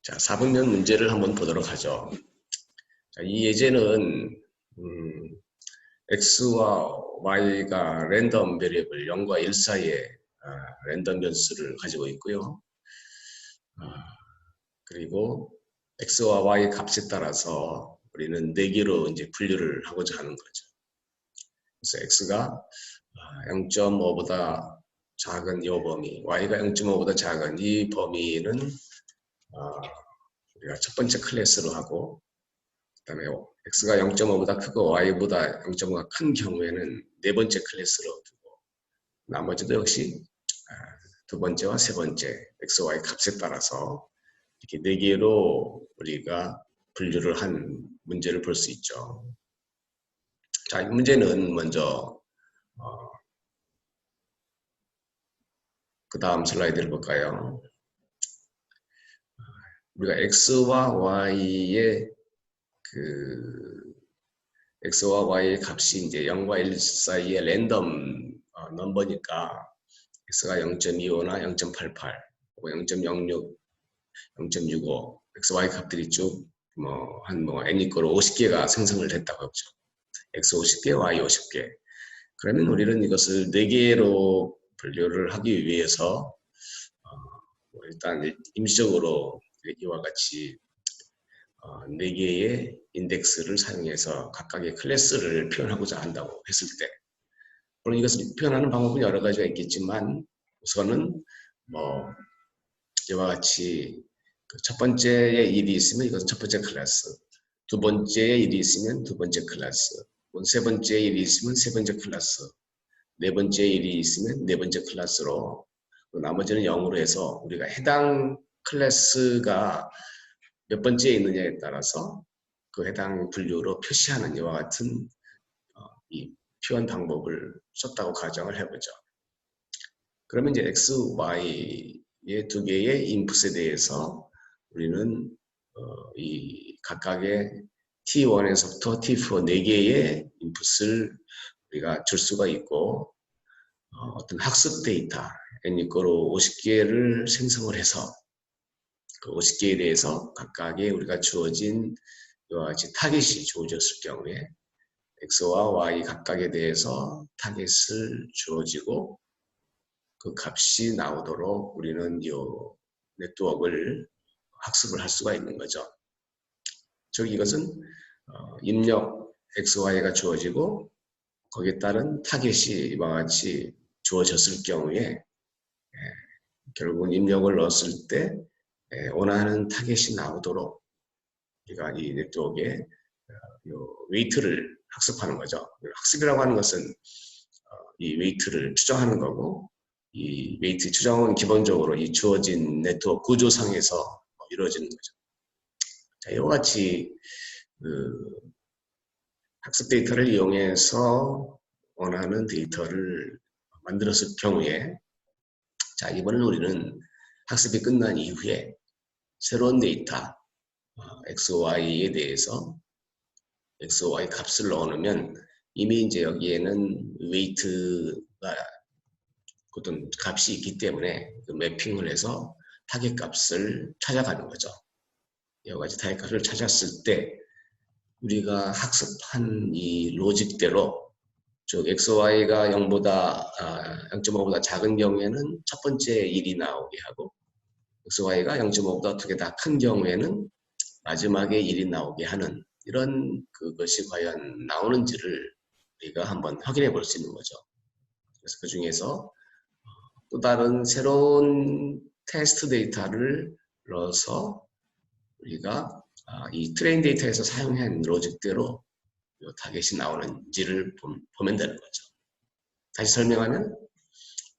자, 4분면 문제를 한번 보도록 하죠. 자, 이 예제는 x와 y가 랜덤 베리어블 0과 1 사이에 랜덤 변수를 가지고 있고요. 그리고 x와 y 값에 따라서 우리는 4개로 이제 분류를 하고자 하는 거죠. 그래서 x가 0.5보다 작은 이 범위, y가 0.5보다 작은 이 범위는 우리가 첫 번째 클래스로 하고, 그 다음에 x가 0.5보다 크고 y보다 0.5가 큰 경우에는 네 번째 클래스로 두고, 나머지도 역시 두 번째와 세 번째 x, y 값에 따라서 이렇게 네 개로 우리가 분류를 한 문제를 볼 수 있죠. 자, 이 문제는 먼저 그 다음 슬라이드를 볼까요? 우리가 x와 y의 x와 y의 값이 이제 0과 1 사이의 랜덤 넘버니까 x가 0.25나 0.88, 0.06, 0.65 x, y 값들이 쭉 n 이꼴 50개가 생성을 됐다고 했죠. x 50개, y 50개. 그러면 우리는 이것을 4개로 분류를 하기 위해서 일단 임시적으로 이와 같이 4개의 인덱스를 사용해서 각각의 클래스를 표현하고자 한다고 했을 때, 물론 이것을 표현하는 방법은 여러 가지가 있겠지만 우선은 이와 같이 첫 번째에 1이 있으면 이것은 첫 번째 클래스, 두 번째에 1이 있으면 두 번째 클래스, 세 번째에 1이 있으면 세 번째 클래스, 네 번째에 1이 있으면 네 번째 클래스로, 나머지는 0으로 해서 우리가 해당 클래스가 몇 번째에 있느냐에 따라서 그 해당 분류로 표시하는 이와 같은 이 표현 방법을 썼다고 가정을 해보죠. 그러면 이제 x, y의 두 개의 인풋에 대해서 우리는 이 각각의 t1에서부터 t4 4개의 인풋을 우리가 줄 수가 있고, 어떤 학습 데이터 n 이퀄 50개를 생성을 해서 그 50개에 대해서 각각의 우리가 주어진 이와 같이 타겟이 주어졌을 경우에 x와 y 각각에 대해서 타겟을 주어지고 그 값이 나오도록 우리는 이 네트워크를 학습을 할 수가 있는 거죠. 즉 이것은 입력 x, y가 주어지고 거기에 따른 타겟이 이와 같이 주어졌을 경우에 결국은 입력을 넣었을 때 원하는 타겟이 나오도록 우리가 이 네트워크에 웨이트를 학습하는 거죠. 학습이라고 하는 것은 이 웨이트를 추정하는 거고, 이 웨이트 추정은 기본적으로 이 주어진 네트워크 구조상에서 이루어지는 거죠. 자, 이와 같이 학습 데이터를 이용해서 원하는 데이터를 만들었을 경우에, 자, 이번엔 우리는 학습이 끝난 이후에 새로운 데이터 x, y에 대해서 x, y 값을 넣어놓으면 이미 이제 여기에는 웨이트가 어떤 값이 있기 때문에 그 매핑을 해서 타겟 값을 찾아가는 거죠. 여러 가지 타겟 값을 찾았을 때 우리가 학습한 이 로직대로, 즉 x, y가 0.5보다 작은 경우에는 첫 번째 1이 나오게 하고, x, y가 0.5보다 두 개 다 큰 경우에는 마지막에 1이 나오게 하는 이런 그것이 과연 나오는지를 우리가 한번 확인해 볼 수 있는 거죠. 그래서 그 중에서 또 다른 새로운 테스트 데이터를 넣어서 우리가 이 트레인 데이터에서 사용한 로직대로 타겟이 나오는지를 보면 되는 거죠. 다시 설명하면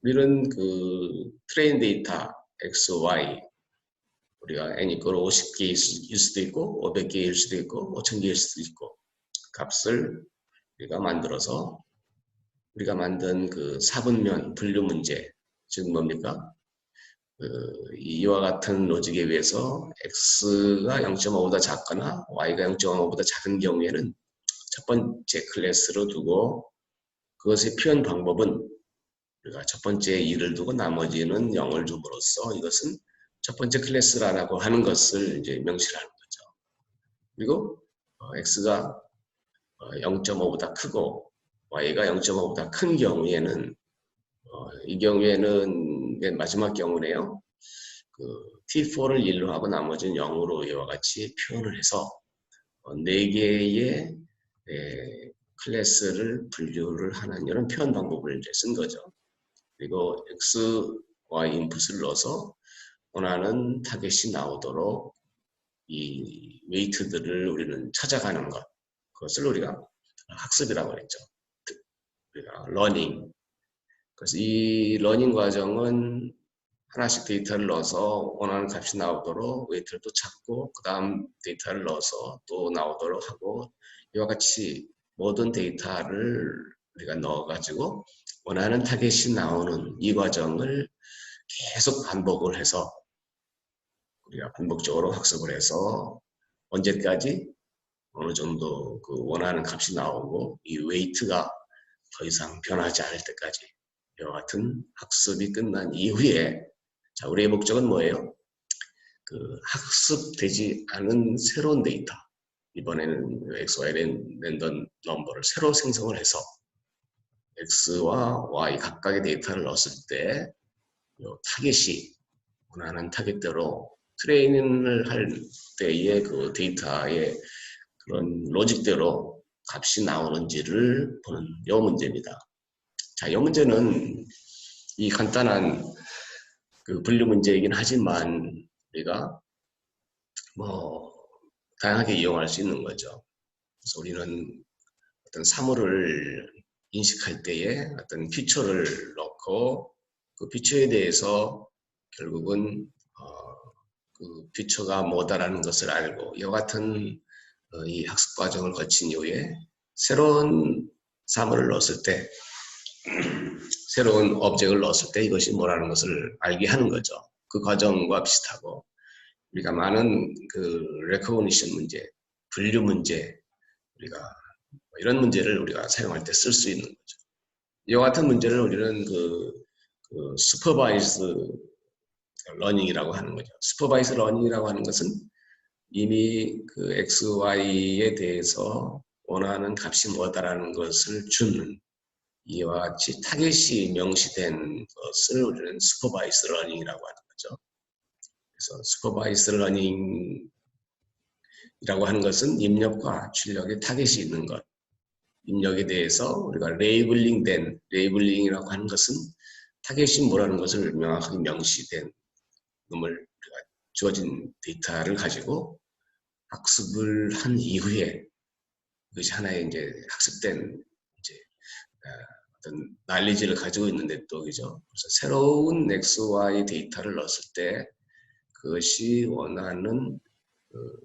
우리는 그 트레인 데이터 x, y 우리가 n 이퀄 50개일 수도 있고 500개일 수도 있고 5000개일 수도 있고 값을 우리가 만들어서 우리가 만든 그 4분면 분류 문제, 즉 뭡니까? 이와 같은 로직에 의해서 x가 0.5보다 작거나 y가 0.5보다 작은 경우에는 첫 번째 클래스로 두고, 그것의 표현 방법은 우리가 첫 번째 2를 두고 나머지는 0을 줌으로써 이것은 첫 번째 클래스라고 하는 것을 이제 명시를 하는 거죠. 그리고 x가 0.5보다 크고 y가 0.5보다 큰 경우에는 이 경우에는 맨 마지막 경우네요. 그 t4를 1로 하고 나머지는 0으로 이와 같이 표현을 해서 4개의 클래스를 분류를 하는 이런 표현 방법을 이제 쓴 거죠. 그리고 x, y 인풋을 넣어서 원하는 타겟이 나오도록 이 웨이트들을 우리는 찾아가는 것, 그것을 우리가 학습이라고 했죠. 우리가 러닝. 그래서 이 러닝 과정은 하나씩 데이터를 넣어서 원하는 값이 나오도록 웨이트를 또 찾고 그 다음 데이터를 넣어서 또 나오도록 하고 이와 같이 모든 데이터를 우리가 넣어가지고 원하는 타겟이 나오는 이 과정을 계속 반복을 해서 우리가 반복적으로 학습을 해서 언제까지 어느 정도 그 원하는 값이 나오고 이 웨이트가 더 이상 변하지 않을 때까지 이와 같은 학습이 끝난 이후에 자, 우리의 목적은 뭐예요? 그 학습되지 않은 새로운 데이터 이번에는 XY 랜덤 넘버를 새로 생성을 해서 X와 Y 각각의 데이터를 넣었을 때 타겟이 원하는 타겟대로 트레이닝을 할 때의 그 데이터의 그런 로직대로 값이 나오는지를 보는 이 문제입니다. 자, 이 문제는 이 간단한 그 분류 문제이긴 하지만 우리가 뭐 다양하게 이용할 수 있는 거죠. 그래서 우리는 어떤 사물을 인식할 때에 어떤 피처를 넣고 그 피처에 대해서 결국은 그 피처가 뭐다라는 것을 알고 이와 같은 이 학습 과정을 거친 이후에 새로운 사물을 넣었을 때 새로운 오브젝트를 넣었을 때 이것이 뭐라는 것을 알게 하는 거죠. 그 과정과 비슷하고 우리가 많은 그 레코그니션 문제, 분류 문제, 우리가 이런 문제를 우리가 사용할 때 쓸 수 있는 거죠. 이와 같은 문제를 우리는 그 슈퍼바이즈 러닝이라고 하는 거죠. 슈퍼바이즈 러닝이라고 하는 것은 이미 그 XY에 대해서 원하는 값이 뭐다라는 것을 주는 이와 같이 타겟이 명시된 것을 우리는 슈퍼바이즈 러닝이라고 하는 거죠. 그래서 슈퍼바이즈 러닝이라고 하는 것은 입력과 출력에 타겟이 있는 것. 입력에 대해서 우리가 레이블링이라고 하는 것은 타겟이 뭐라는 것을 명확하게 명시된 놈을 우리가 주어진 데이터를 가지고 학습을 한 이후에 그것이 하나의 이제 학습된 이제 어떤 날리지를 가지고 있는데 또 그죠. 그래서 새로운 XY 데이터를 넣었을 때 그것이 원하는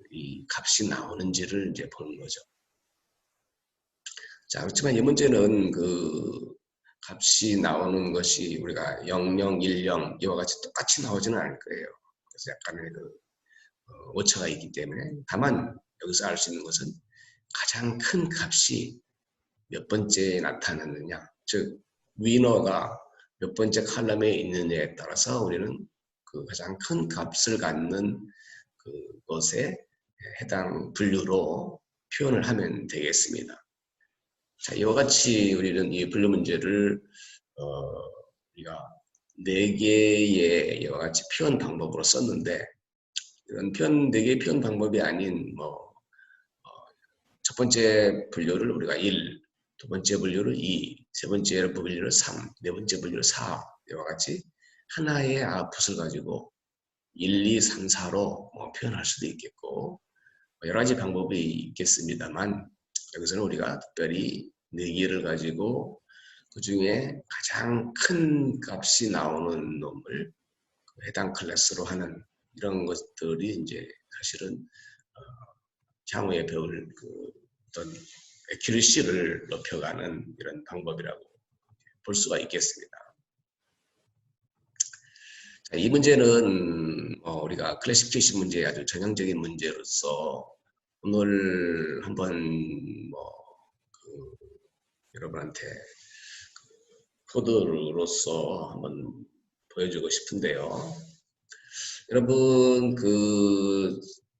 이 값이 나오는지를 이제 보는 거죠. 자, 그렇지만 이 문제는 그 값이 나오는 것이 우리가 00, 10 이와 같이 똑같이 나오지는 않을 거예요. 그래서 약간의 그 오차가 있기 때문에 다만 여기서 알 수 있는 것은 가장 큰 값이 몇 번째에 나타났느냐, 즉 위너가 몇 번째 칼럼에 있느냐에 따라서 우리는 그 가장 큰 값을 갖는 그것에 해당 분류로 표현을 하면 되겠습니다. 자, 이와 같이 우리는 이 분류 문제를 우리가 4개의 이와 같이 표현 방법으로 썼는데 이런 4개의 표현 방법이 아닌 첫 번째 분류를 우리가 1, 두 번째 분류를 2, 세 번째 분류를 3, 네 번째 분류를 4 이와 같이 하나의 아웃풋을 가지고 1, 2, 3, 4로 표현할 수도 있겠고 여러 가지 방법이 있겠습니다만 여기서는 우리가 특별히 4개를 가지고 그 중에 가장 큰 값이 나오는 놈을 해당 클래스로 하는 이런 것들이 이제 사실은 향후에 배울 그 어떤 애큐리시를 높여가는 이런 방법이라고 볼 수가 있겠습니다. 자, 이 문제는 우리가 클래시피케이션 문제의 아주 전형적인 문제로서 오늘 한번 여러분한테 코드로서 한번 보여주고 싶은데요. 여러분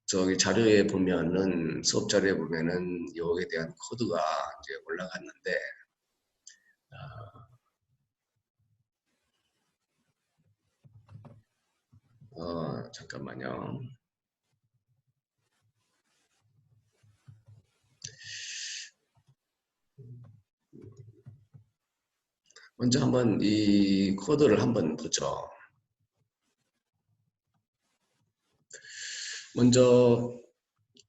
저기 자료에 보면은 수업 자료에 보면은 여기에 대한 코드가 이제 올라갔는데 잠깐만요. 먼저 한번 이 코드를 한번 보죠. 먼저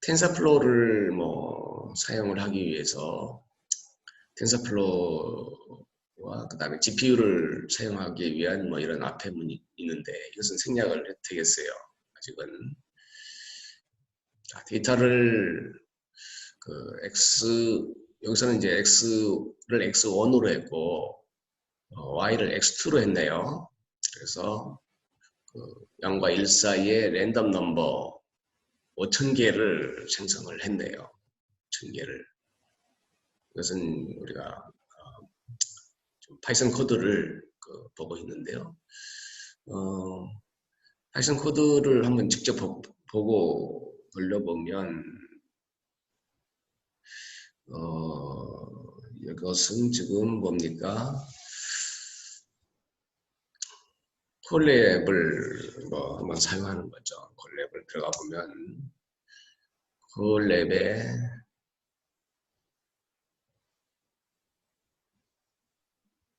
텐서플로우를 뭐 사용을 하기 위해서 텐서플로우와 그 다음에 GPU를 사용하기 위한 뭐 이런 앞에문이 있는데 이것은 생략을 되겠어요. 아직은. 자, 데이터를 여기서는 이제 X를 X1으로 했고 Y를 X2로 했네요. 그래서 0과 1 사이에 랜덤 넘버 5,000개를 생성을 했네요. 1,000개를. 이것은 우리가 좀 파이썬 코드를 보고 있는데요. 파이썬 코드를 한번 직접 보고 돌려보면 이것은 지금 뭡니까? 콜랩을 뭐 한번 사용하는 거죠. 콜랩을 들어가 보면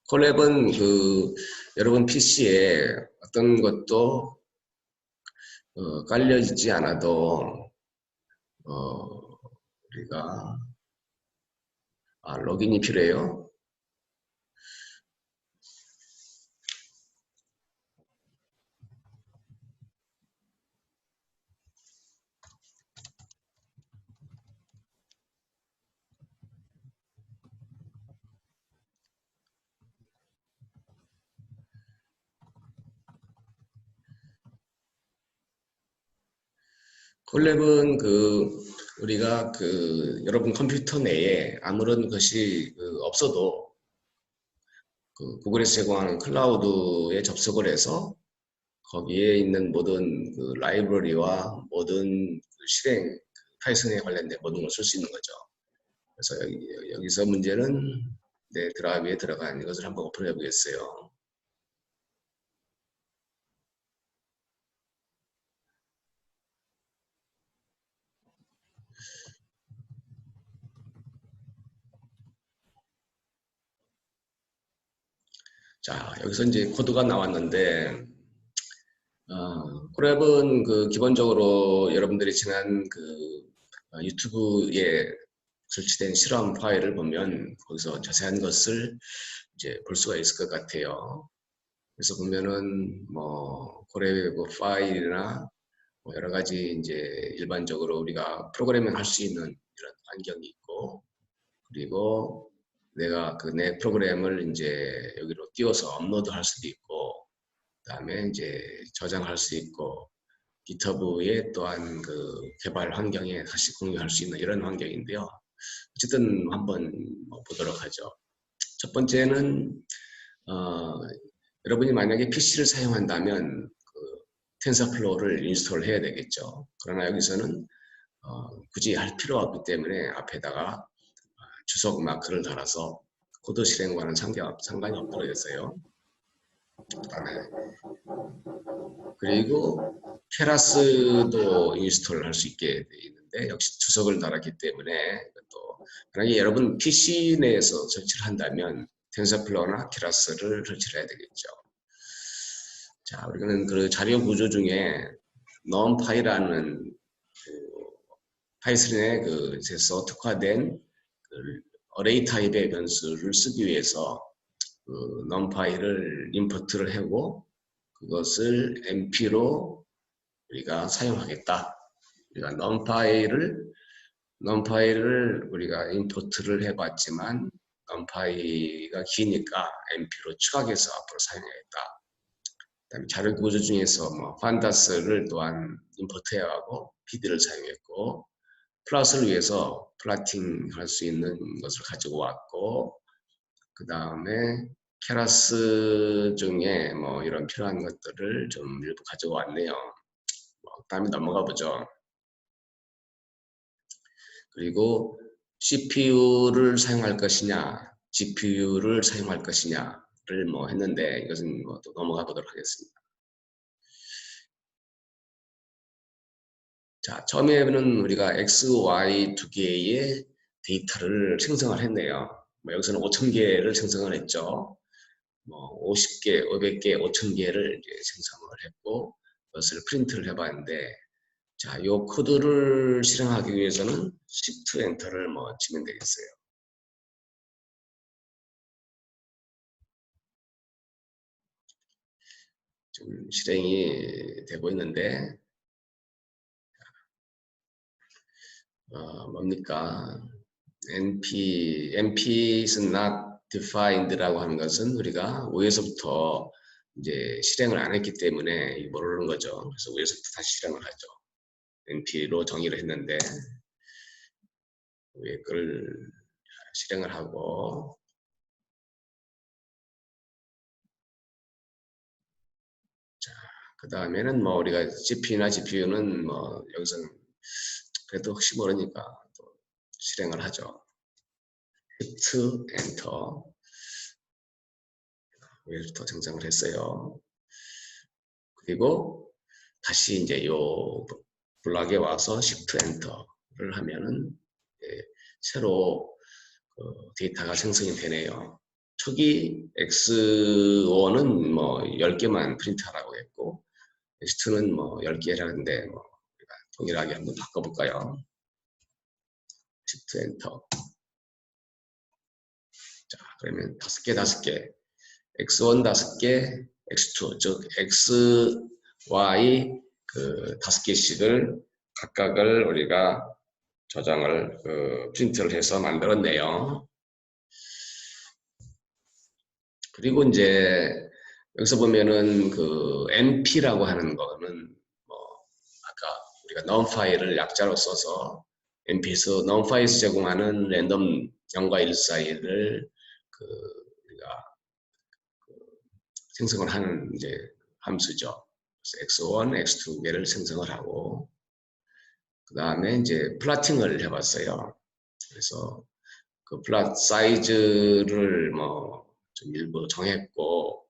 콜랩은 여러분 PC에 어떤 것도 깔려있지 않아도 우리가 로gin이 필요해요. 콜랩은 우리가 여러분 컴퓨터 내에 아무런 것이 없어도 구글에서 제공하는 클라우드에 접속을 해서 거기에 있는 모든 라이브러리와 모든 실행 파이썬에 관련된 모든 걸 쓸 수 있는 거죠. 그래서 여기서 문제는 내 드라이브에 들어간 이것을 한번 오픈해 보겠어요. 자, 여기서 이제 코드가 나왔는데, 콜랩은 기본적으로 여러분들이 지난 유튜브에 설치된 실험 파일을 보면 거기서 자세한 것을 이제 볼 수가 있을 것 같아요. 그래서 보면은 뭐 콜랩 파일이나 뭐 여러 가지 이제 일반적으로 우리가 프로그래밍 할 수 있는 이런 환경이 있고, 그리고 내가 내 프로그램을 이제 여기로 띄워서 업로드 할 수도 있고, 그 다음에 이제 저장할 수 있고, GitHub에 또한 개발 환경에 다시 공유할 수 있는 이런 환경인데요. 어쨌든 한번 보도록 하죠. 첫 번째는 여러분이 만약에 PC를 사용한다면 텐서플로우를 인스톨 해야 되겠죠. 그러나 여기서는 굳이 할 필요가 없기 때문에 앞에다가 주석 마크를 달아서 코드 실행과는 상관이 없도록 했어요. 그리고 케라스도 인스톨 할 수 있게 되어 있는데 역시 주석을 달았기 때문에 또 만약에 여러분 PC 내에서 설치를 한다면 텐서플로우나 케라스를 설치를 해야 되겠죠. 자, 우리는 자료 구조 중에 numpy라는 파이썬에 에서 특화된 어레이 타입의 변수를 쓰기 위해서 numpy를 임포트를 하고 그것을 mp로 우리가 사용하겠다. 우리가 numpy를 우리가 임포트를 해봤지만 numpy가 기니까 mp로 추가해서 앞으로 사용하겠다. 그다음에 자료 구조 중에서 뭐 판다스를 또한 임포트해야 하고 pd를 사용했고 플러스를 위해서 플라팅 할 수 있는 것을 가지고 왔고 그 다음에 케라스 중에 뭐 이런 필요한 것들을 좀 일부 가지고 왔네요. 다음에 넘어가 보죠. 그리고 CPU를 사용할 것이냐, GPU를 사용할 것이냐를 했는데 이것은 또 넘어가 보도록 하겠습니다. 자, 처음에는 우리가 X, Y 두 개의 데이터를 생성을 했네요. 여기서는 5,000개를 생성을 했죠. 50개, 500개, 5,000개를 이제 생성을 했고 그것을 프린트를 해봤는데, 자, 이 코드를 실행하기 위해서는 Shift Enter를 치면 되겠어요. 좀 실행이 되고 있는데, 뭡니까? NP is not defined라고 하는 것은 우리가 위에서부터 이제 실행을 안 했기 때문에 모르는 거죠. 그래서 위에서부터 다시 실행을 하죠. NP로 정의를 했는데 위에 걸 실행을 하고, 자, 그 다음에는 우리가 GPU나 GPU는 여기서는 그래도 혹시 모르니까 또 실행을 하죠. Shift Enter 위에부터 생성을 했어요. 그리고 다시 이제 요 블락에 와서 Shift Enter를 하면은 새로 데이터가 생성이 되네요. 초기 X1은 10개만 프린트하라고 했고 X2는 10개라는데 우리가 동일하게 한번 바꿔볼까요? Shift Enter. 자, 그러면 5개 X1 5개, X2 즉 X, Y 5개씩을 각각을 우리가 저장을 프린트를 해서 만들었네요. 그리고 이제 여기서 보면은 NP라고 하는 거는 아까 우리가 numFile을 약자로 써서 NP에서 numFile에서 제공하는 랜덤 0과 1 사이를 우리가 생성을 하는 이제 함수죠. 그래서 X1, X2 개를 생성을 하고 그 다음에 이제 플라팅을 해봤어요. 그래서 그 플랫 사이즈를 좀 일부 정했고,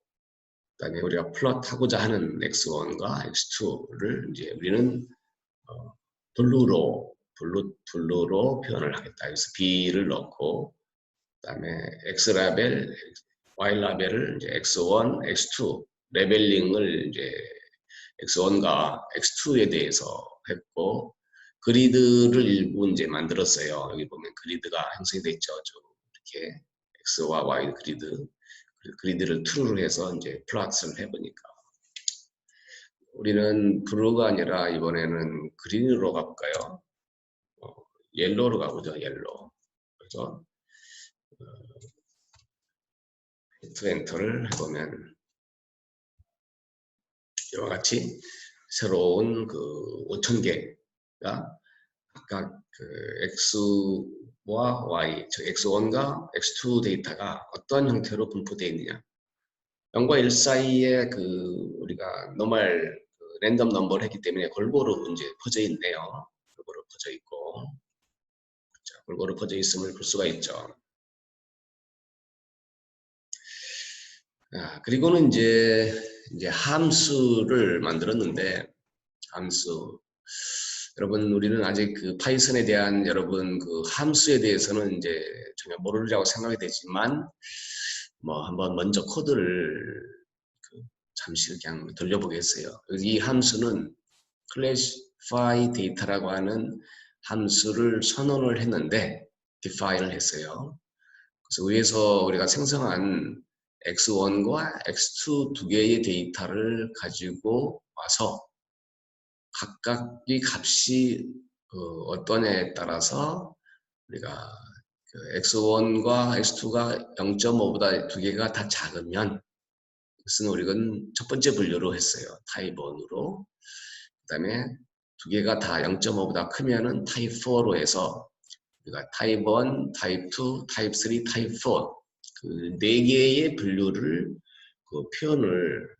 그다음에 우리가 플롯하고자 하는 X1과 X2를 이제 우리는 블루로 표현을 하겠다. 그래서 B를 넣고, 그다음에 X 라벨, Y 라벨을 이제 X1, X2 레벨링을 이제 X1과 X2에 대해서 했고, 그리드를 일부 이제 만들었어요. 여기 보면 그리드가 형성이 되어 있죠. 이렇게 X와 Y 그리드를 true로 해서 이제 플롯을 해보니까 우리는 블루가 아니라 이번에는 그린으로 가볼까요? 옐로우로 가보죠. 옐로우. 그래서 엔터를 해보면 이와 같이 새로운 5,000개가 각각 X와 Y, 즉 X1과 X2 데이터가 어떤 형태로 분포되어 있느냐. 0과 1 사이에 우리가 노멀 랜덤 넘버를 했기 때문에 골고루 이제 퍼져 있네요. 골고루 퍼져 있고, 자, 골고루 퍼져 있음을 볼 수가 있죠. 그리고는 이제 함수를 만들었는데, 함수. 여러분, 우리는 아직 파이썬에 대한 여러분 함수에 대해서는 이제 전혀 모르리라고 생각이 되지만, 한번 먼저 코드를 잠시 그냥 돌려보겠어요. 이 함수는 classify data라고 하는 함수를 선언을 했는데, define을 했어요. 그래서 위에서 우리가 생성한 X1과 X2 두 개의 데이터를 가지고 와서 각각의 값이 어떠냐에 따라서 우리가 X1과 X2가 0.5보다 두 개가 다 작으면 그것은 우리는 첫 번째 분류로 했어요. 타입 1으로. 그 다음에 두 개가 다 0.5보다 크면은 타입 4로 해서 우리가 타입 1, 타입 2, 타입 3, 타입 4 네 개의 분류를 표현을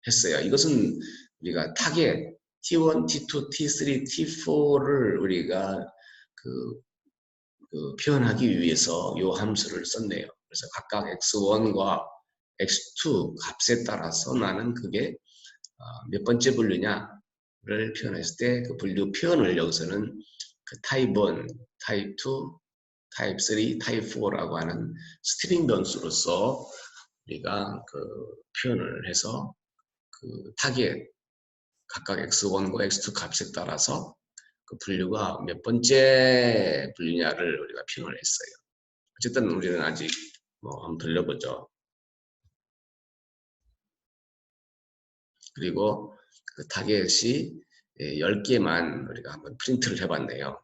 했어요. 이것은 우리가 타겟 T1, T2, T3, T4를 우리가 그 표현하기 위해서 이 함수를 썼네요. 그래서 각각 x1과 x2 값에 따라서 나는 그게 몇 번째 분류냐를 표현했을 때 그 분류 표현을 여기서는 그 타입 1, 타입 2, 타입 3, 타입 4라고 하는 스트링 변수로서 우리가 그 표현을 해서 그 타겟 각각 x1과 x2 값에 따라서 그 분류가 몇 번째 분류냐를 우리가 표현을 했어요. 어쨌든 우리는 아직 한번 돌려보죠. 그리고 그 타겟이 10개만 우리가 한번 프린트를 해봤네요.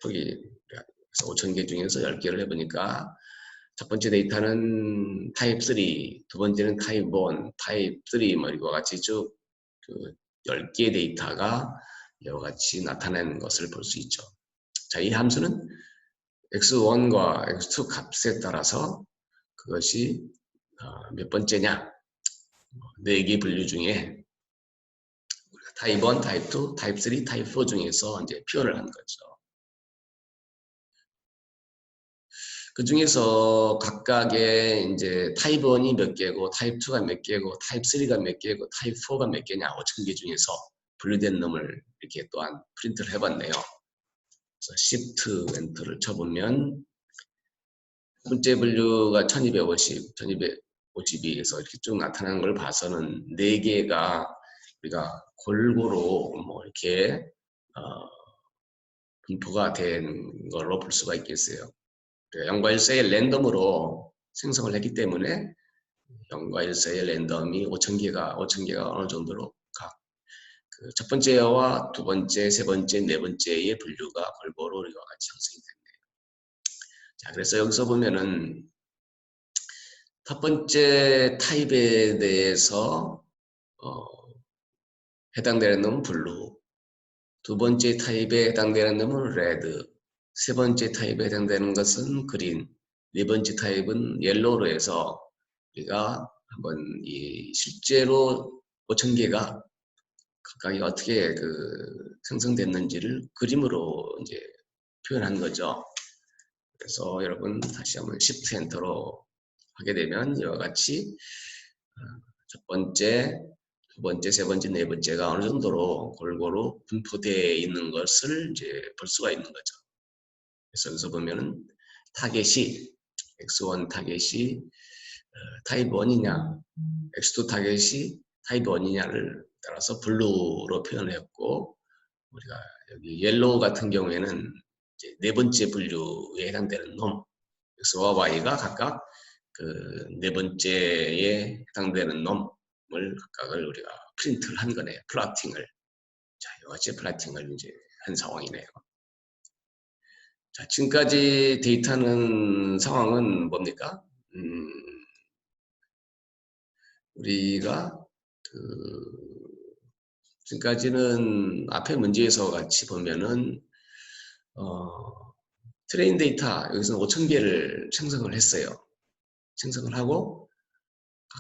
여기 5,000개 중에서 10개를 해보니까 첫 번째 데이터는 타입 3, 두 번째는 타입 1, 타입 3 뭐 이와 같이 쭉 그 10개 데이터가 이와 같이 나타나는 것을 볼 수 있죠. 자, 이 함수는 x1과 x2 값에 따라서 그것이 몇 번째냐 4개 분류 중에 타입 1, 타입 2, 타입 3, 타입 4 중에서 이제 표현을 한 거죠. 그 중에서 각각의 이제 타입 1이 몇 개고, 타입 2가 몇 개고, 타입 3가 몇 개고, 타입 4가 몇 개냐, 5,000개 중에서 분류된 놈을 이렇게 또한 프린트를 해봤네요. 그래서 Shift 엔터를 쳐보면 첫 번째 분류가 1250, 1252에서 이렇게 쭉 나타나는 걸 봐서는 4개가 우리가 골고루 뭐 이렇게 분포가 된 걸로 볼 수가 있겠어요. 0과 1사이에 랜덤으로 생성을 했기 때문에 0과 1사이의 랜덤이 5,000개가 어느 정도로 각 첫 번째와 두 번째, 세 번째, 네 번째의 분류가 골고루 우리와 같이 형성이 됐네요. 자, 그래서 여기서 보면은 첫 번째 타입에 대해서 해당되는 놈은 블루, 두 번째 타입에 해당되는 놈은 레드, 세 번째 타입에 해당되는 것은 그린, 네 번째 타입은 옐로우로 해서 우리가 한번 이 실제로 5,000개가 각각이 어떻게 생성됐는지를 그림으로 이제 표현한 거죠. 그래서 여러분 다시 한번 Shift 엔터로 하게 되면 이와 같이 첫 번째, 두 번째, 세 번째, 네 번째가 어느 정도로 골고루 분포되어 있는 것을 이제 볼 수가 있는 거죠. 그래서 여기서 보면은 타겟이 X1 타겟이 타입 1이냐, X2 타겟이 타입 1이냐를 따라서 블루로 표현했고, 우리가 여기 옐로우 같은 경우에는 이제 네 번째 분류에 해당되는 놈, X와 Y가 각각 그 네 번째에 해당되는 놈을 각각을 우리가 프린트를 한 거네요. 플라팅을. 자, 이와 같이 플라팅을 이제 한 상황이네요. 자, 지금까지 데이터는 상황은 뭡니까? 우리가 지금까지는 앞에 문제에서 같이 보면은 트레인 데이터 여기서는 5,000개를 생성을 했어요. 생성을 하고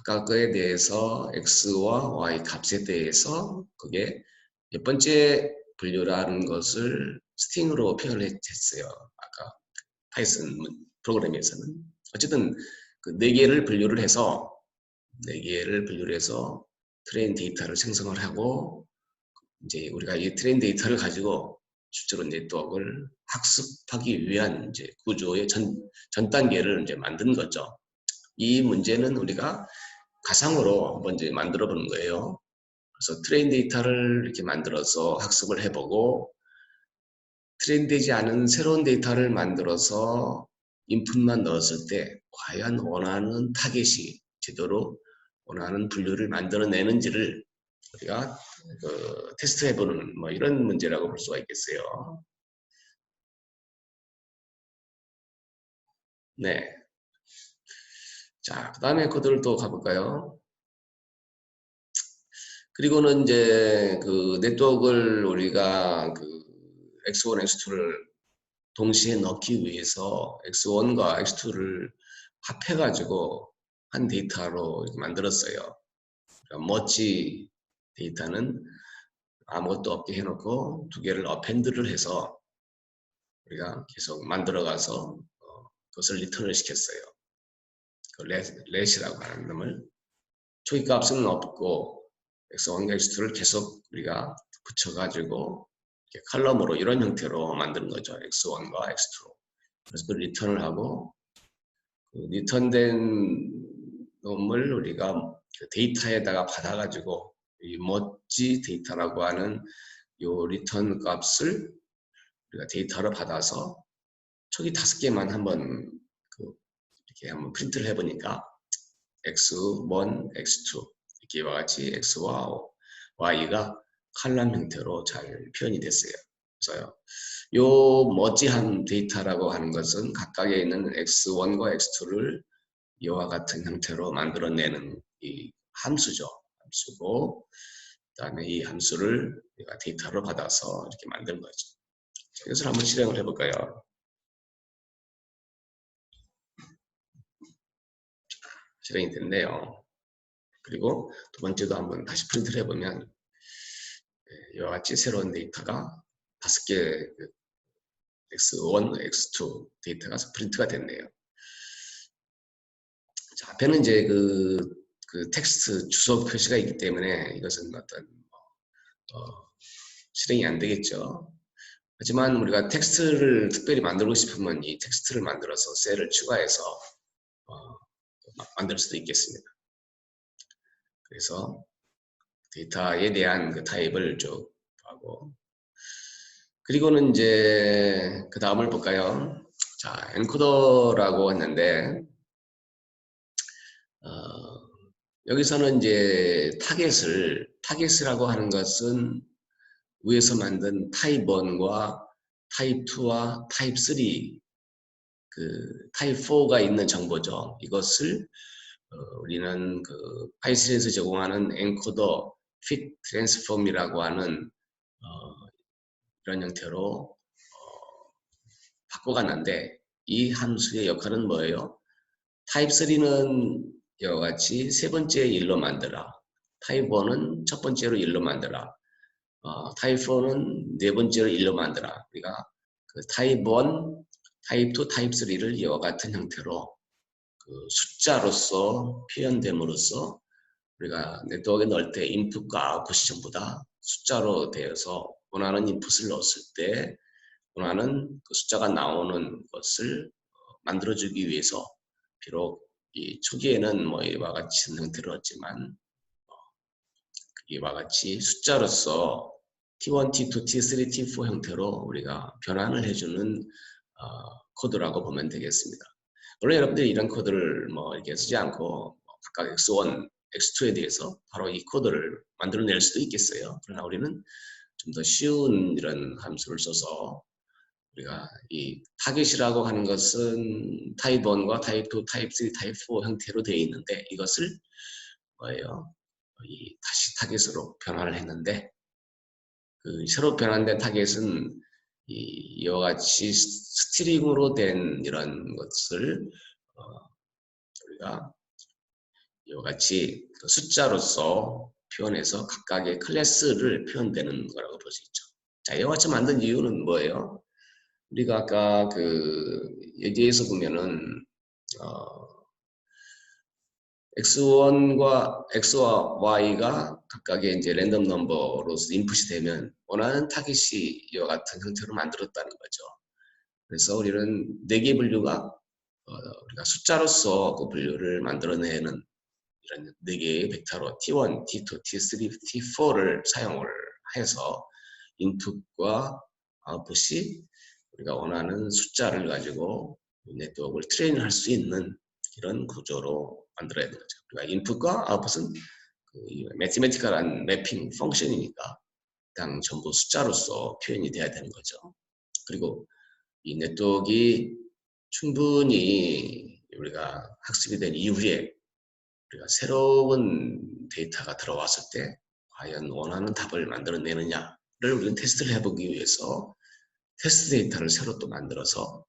각각에 대해서 x와 y 값에 대해서 그게 몇 번째 분류라는 것을 스트링으로 표현을 했어요. 아까 파이썬 프로그램에서는 어쨌든 그 4개를 분류를 해서 트레인 데이터를 생성을 하고 이제 우리가 이 트레인 데이터를 가지고 실제로 네트워크를 학습하기 위한 이제 구조의 전 단계를 이제 만든 거죠. 이 문제는 우리가 가상으로 한번 이제 만들어 보는 거예요. 그래서 트레인 데이터를 이렇게 만들어서 학습을 해보고 트레인되지 않은 새로운 데이터를 만들어서 인풋만 넣었을 때 과연 원하는 타겟이 제대로 원하는 분류를 만들어내는지를 우리가 테스트해보는 뭐 이런 문제라고 볼 수가 있겠어요. 네. 자, 그 다음에 코드를 또 가볼까요? 그리고는 이제 그 네트워크를 우리가 그 X1, X2를 동시에 넣기 위해서 X1과 X2를 합해가지고 한 데이터로 만들었어요. 그러니까 머지 데이터는 아무것도 없게 해놓고 두 개를 어펜드를 해서 우리가 계속 만들어가서 그것을 리턴을 시켰어요. 그 렛이라고 하는 놈을 초기 값은 없고 x1과 x2를 계속 우리가 붙여가지고 이렇게 칼럼으로 이런 형태로 만드는 거죠. x1과 x2로. 그래서 그 리턴을 하고 그 리턴된 놈을 우리가 그 데이터에다가 받아가지고 이 멋지 데이터라고 하는 요 리턴 값을 우리가 데이터로 받아서 초기 5개만 한번 이렇게 한번 프린트를 해보니까 x1, x2 이렇게 이와 같이 x와 y가 칼럼 형태로 잘 표현이 됐어요. 그래서 요 머지한 데이터라고 하는 것은 각각에 있는 x1과 x2를 이와 같은 형태로 만들어내는 이 함수죠. 함수고 그다음에 이 함수를 우리가 데이터로 받아서 이렇게 만든 거죠. 이것을 한번 실행을 해볼까요? 실행이 됐네요. 그리고 두 번째도 한번 다시 프린트를 해보면 이와 같이 새로운 데이터가 5개 x1, x2 데이터가 프린트가 됐네요. 자, 앞에는 이제 그 텍스트 주소 표시가 있기 때문에 이것은 어떤 실행이 안 되겠죠. 하지만 우리가 텍스트를 특별히 만들고 싶으면 이 텍스트를 만들어서 셀을 추가해서 만들 수도 있겠습니다. 그래서 데이터에 대한 그 타입을 쭉 하고 그리고는 이제 그 다음을 볼까요? 자, 엔코더라고 했는데 여기서는 이제 타겟이라고 하는 것은 위에서 만든 타입 1과 타입 2와 타입 3, 그 타입 4가 있는 정보죠. 이것을 우리는 그 파이썬에서 제공하는 엔코더 핏 트랜스폼이라고 하는 이런 형태로 바꿔갔는데 이 함수의 역할은 뭐예요? 타입 3는 이와 같이 세 번째 일로 만들어. 타입 1은 첫 번째로 일로 만들어. 타입 4는 네 번째로 일로 만들어. 우리가 그 타입 1, 타입 2, 타입 3를 이와 같은 형태로 그 숫자로서 표현됨으로써 우리가 네트워크에 넣을 때 인풋과 아웃풋이 전부 다 숫자로 되어서 원하는 인풋을 넣었을 때 원하는 그 숫자가 나오는 것을 만들어주기 위해서 비록 이 초기에는 뭐 이와 같이 형태를 얻지만 이와 같이 숫자로서 T1, T2, T3, T4 형태로 우리가 변환을 해주는 코드라고 보면 되겠습니다. 물론 여러분들이 이런 코드를 뭐 이렇게 쓰지 않고 각각 X1, X2에 대해서 바로 이 코드를 만들어낼 수도 있겠어요. 그러나 우리는 좀 더 쉬운 이런 함수를 써서 우리가 이 타겟이라고 하는 것은 타입 1과 타입 2, 타입 3, 타입 4 형태로 되어 있는데 이것을 뭐예요? 이 다시 타겟으로 변화를 했는데 그 새로 변환된 타겟은 이와 같이 스트링으로 된 이런 것을 우리가 이와 같이 숫자로서 표현해서 각각의 클래스를 표현되는 거라고 볼 수 있죠. 자, 이와 같이 만든 이유는 뭐예요? 우리가 아까 그 얘기에서 보면은 X1과 X와 Y가 각각의 이제 랜덤 넘버로서 인풋이 되면 원하는 타깃이 이와 같은 형태로 만들었다는 거죠. 그래서 우리는 4개 분류가 우리가 숫자로서 그 분류를 만들어내는 이런 4개의 벡터로 T1, T2, T3, T4를 사용을 해서 인풋과 아웃풋이 우리가 원하는 숫자를 가지고 네트워크를 트레이닝 할 수 있는 이런 구조로 만들어야 되는 거죠. 그러니까 인풋과 아웃풋은 그 매티메티컬한 래핑 펑션이니까 그냥 전부 숫자로서 표현이 돼야 되는 거죠. 그리고 이 네트워크가 충분히 우리가 학습이 된 이후에 우리가 새로운 데이터가 들어왔을 때 과연 원하는 답을 만들어내느냐를 우리는 테스트를 해보기 위해서 테스트 데이터를 새로 또 만들어서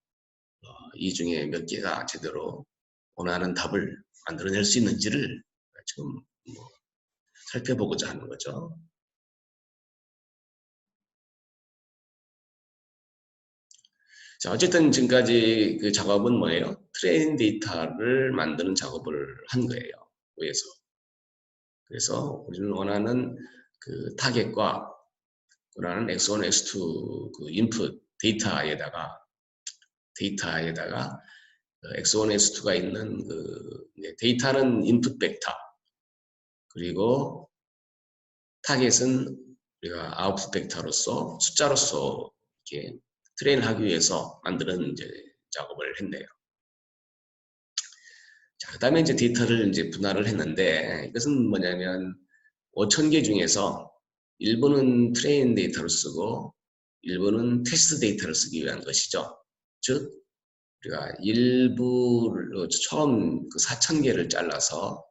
이 중에 몇 개가 제대로 원하는 답을 만들어낼 수 있는지를 지금 살펴보고자 하는 거죠. 자, 어쨌든 지금까지 그 작업은 뭐예요? 트레이닝 데이터를 만드는 작업을 한 거예요. 위에서. 그래서 우리는 원하는 그 타겟과 원하는 X1, X2 그 인풋 데이터에다가 X1, X2가 있는 그 데이터는 인풋 벡터 그리고 타겟은 우리가 아웃풋 벡터로서 숫자로서 이렇게 트레인을 하기 위해서 만드는 이제 작업을 했네요. 자, 그다음에 이제 데이터를 이제 분할을 했는데 이것은 뭐냐면 5,000개 중에서 일부는 트레인 데이터로 쓰고 일부는 테스트 데이터를 쓰기 위한 것이죠. 즉 우리가 일부를 처음 그 4,000개를 잘라서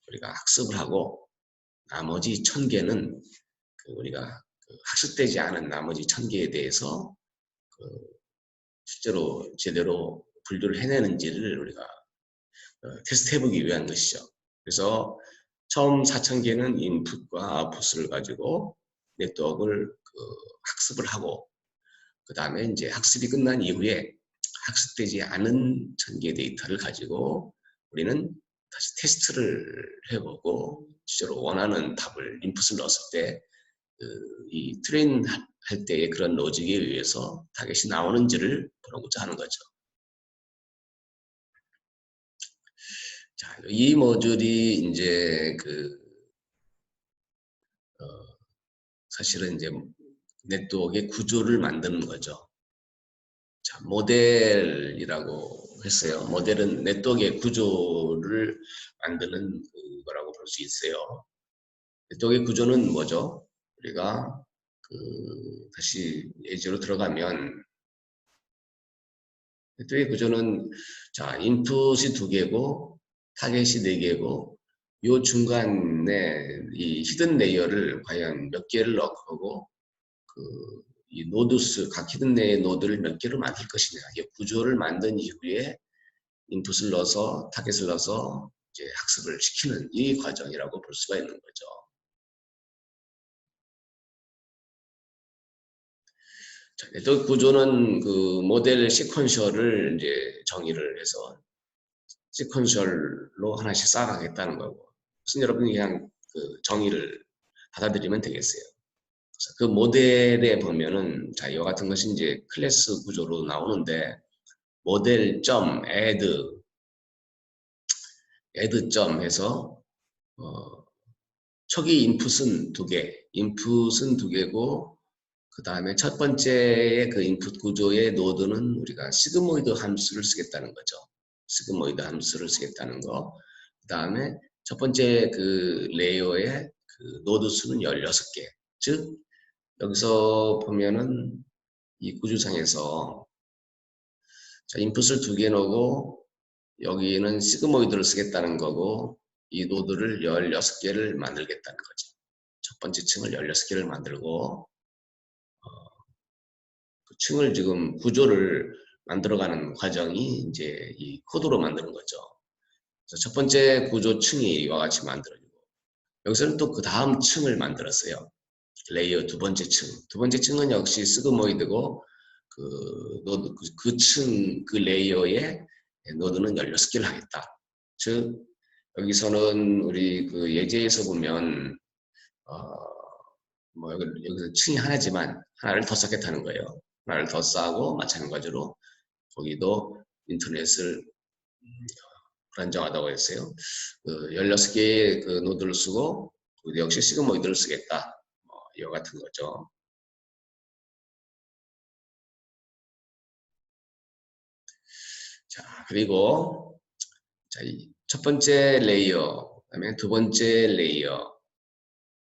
우리가 학습을 하고 나머지 1,000개는 그 우리가 그 학습되지 않은 나머지 1,000개에 대해서 그 실제로 제대로 분류를 해내는지를 우리가 테스트해보기 위한 것이죠. 그래서 처음 4,000개는 인풋과 아웃풋을 가지고 네트워크를 학습을 하고 그 다음에 이제 학습이 끝난 이후에 학습되지 않은 1,000개 데이터를 가지고 우리는 다시 테스트를 해보고 실제로 원하는 답을 인풋을 넣었을 때 이 트레인 할 때의 그런 로직에 의해서 타겟이 나오는지를 보고자 하는 거죠. 자, 이 모듈이 이제 사실은 이제 네트워크의 구조를 만드는 거죠. 자, 모델이라고 했어요. 모델은 네트워크의 구조를 만드는 거라고 볼 수 있어요. 네트워크의 구조는 뭐죠? 우리가 다시 예제로 들어가면 네트워크의 구조는 자, 인풋이 2개고 타겟이 4개고 요 중간에 이 히든 레이어를 과연 몇 개를 넣고 이 노드수, 각 히든 레이어 노드를 몇 개로 만들 것이냐. 이 구조를 만든 이후에 인풋을 넣어서 타겟을 넣어서 이제 학습을 시키는 이 과정이라고 볼 수가 있는 거죠. 자, 네트워크 구조는 그 모델 시퀀셜을 이제 정의를 해서 시퀀셜로 하나씩 쌓아가겠다는 거고. 그래서 여러분이 그냥 그 정의를 받아들이면 되겠어요. 그래서 그 모델에 보면은 자, 이와 같은 것이 이제 클래스 구조로 나오는데 모델.add 점 해서 초기 인풋은 2개, 인풋은 2개고 그 다음에 첫 번째의 그 인풋 구조의 노드는 우리가 시그모이드 함수를 쓰겠다는 거죠. 시그모이드 함수를 쓰겠다는 거. 그 다음에 첫 번째 그 레이어의 그 노드 수는 16개. 즉 여기서 보면은 이 구조상에서 자, 인풋을 2개 넣고 여기는 시그모이드를 쓰겠다는 거고 이 노드를 16개를 만들겠다는 거죠. 첫 번째 층을 16개를 만들고 그 층을 지금 구조를 만들어가는 과정이 이제 이 코드로 만드는 거죠. 그래서 첫 번째 구조 층이 이와 같이 만들어지고 여기서는 또 그 다음 층을 만들었어요. 레이어 두 번째 층. 두 번째 층은 역시 시그모이드고 그 노드 그 층 그 레이어에 노드는 16개를 하겠다. 즉 여기서는 우리 그 예제에서 보면 뭐 여기서 층이 하나지만 하나를 더 쌓겠다는 거예요. 하나를 더 쌓고 마찬가지로 거기도 인터넷을 불안정하다고 했어요. 16개의 그 노드를 쓰고 역시 시그모이드를 쓰겠다. 이와 같은 거죠. 자, 그리고 자, 첫 번째 레이어, 그다음에 두 번째 레이어,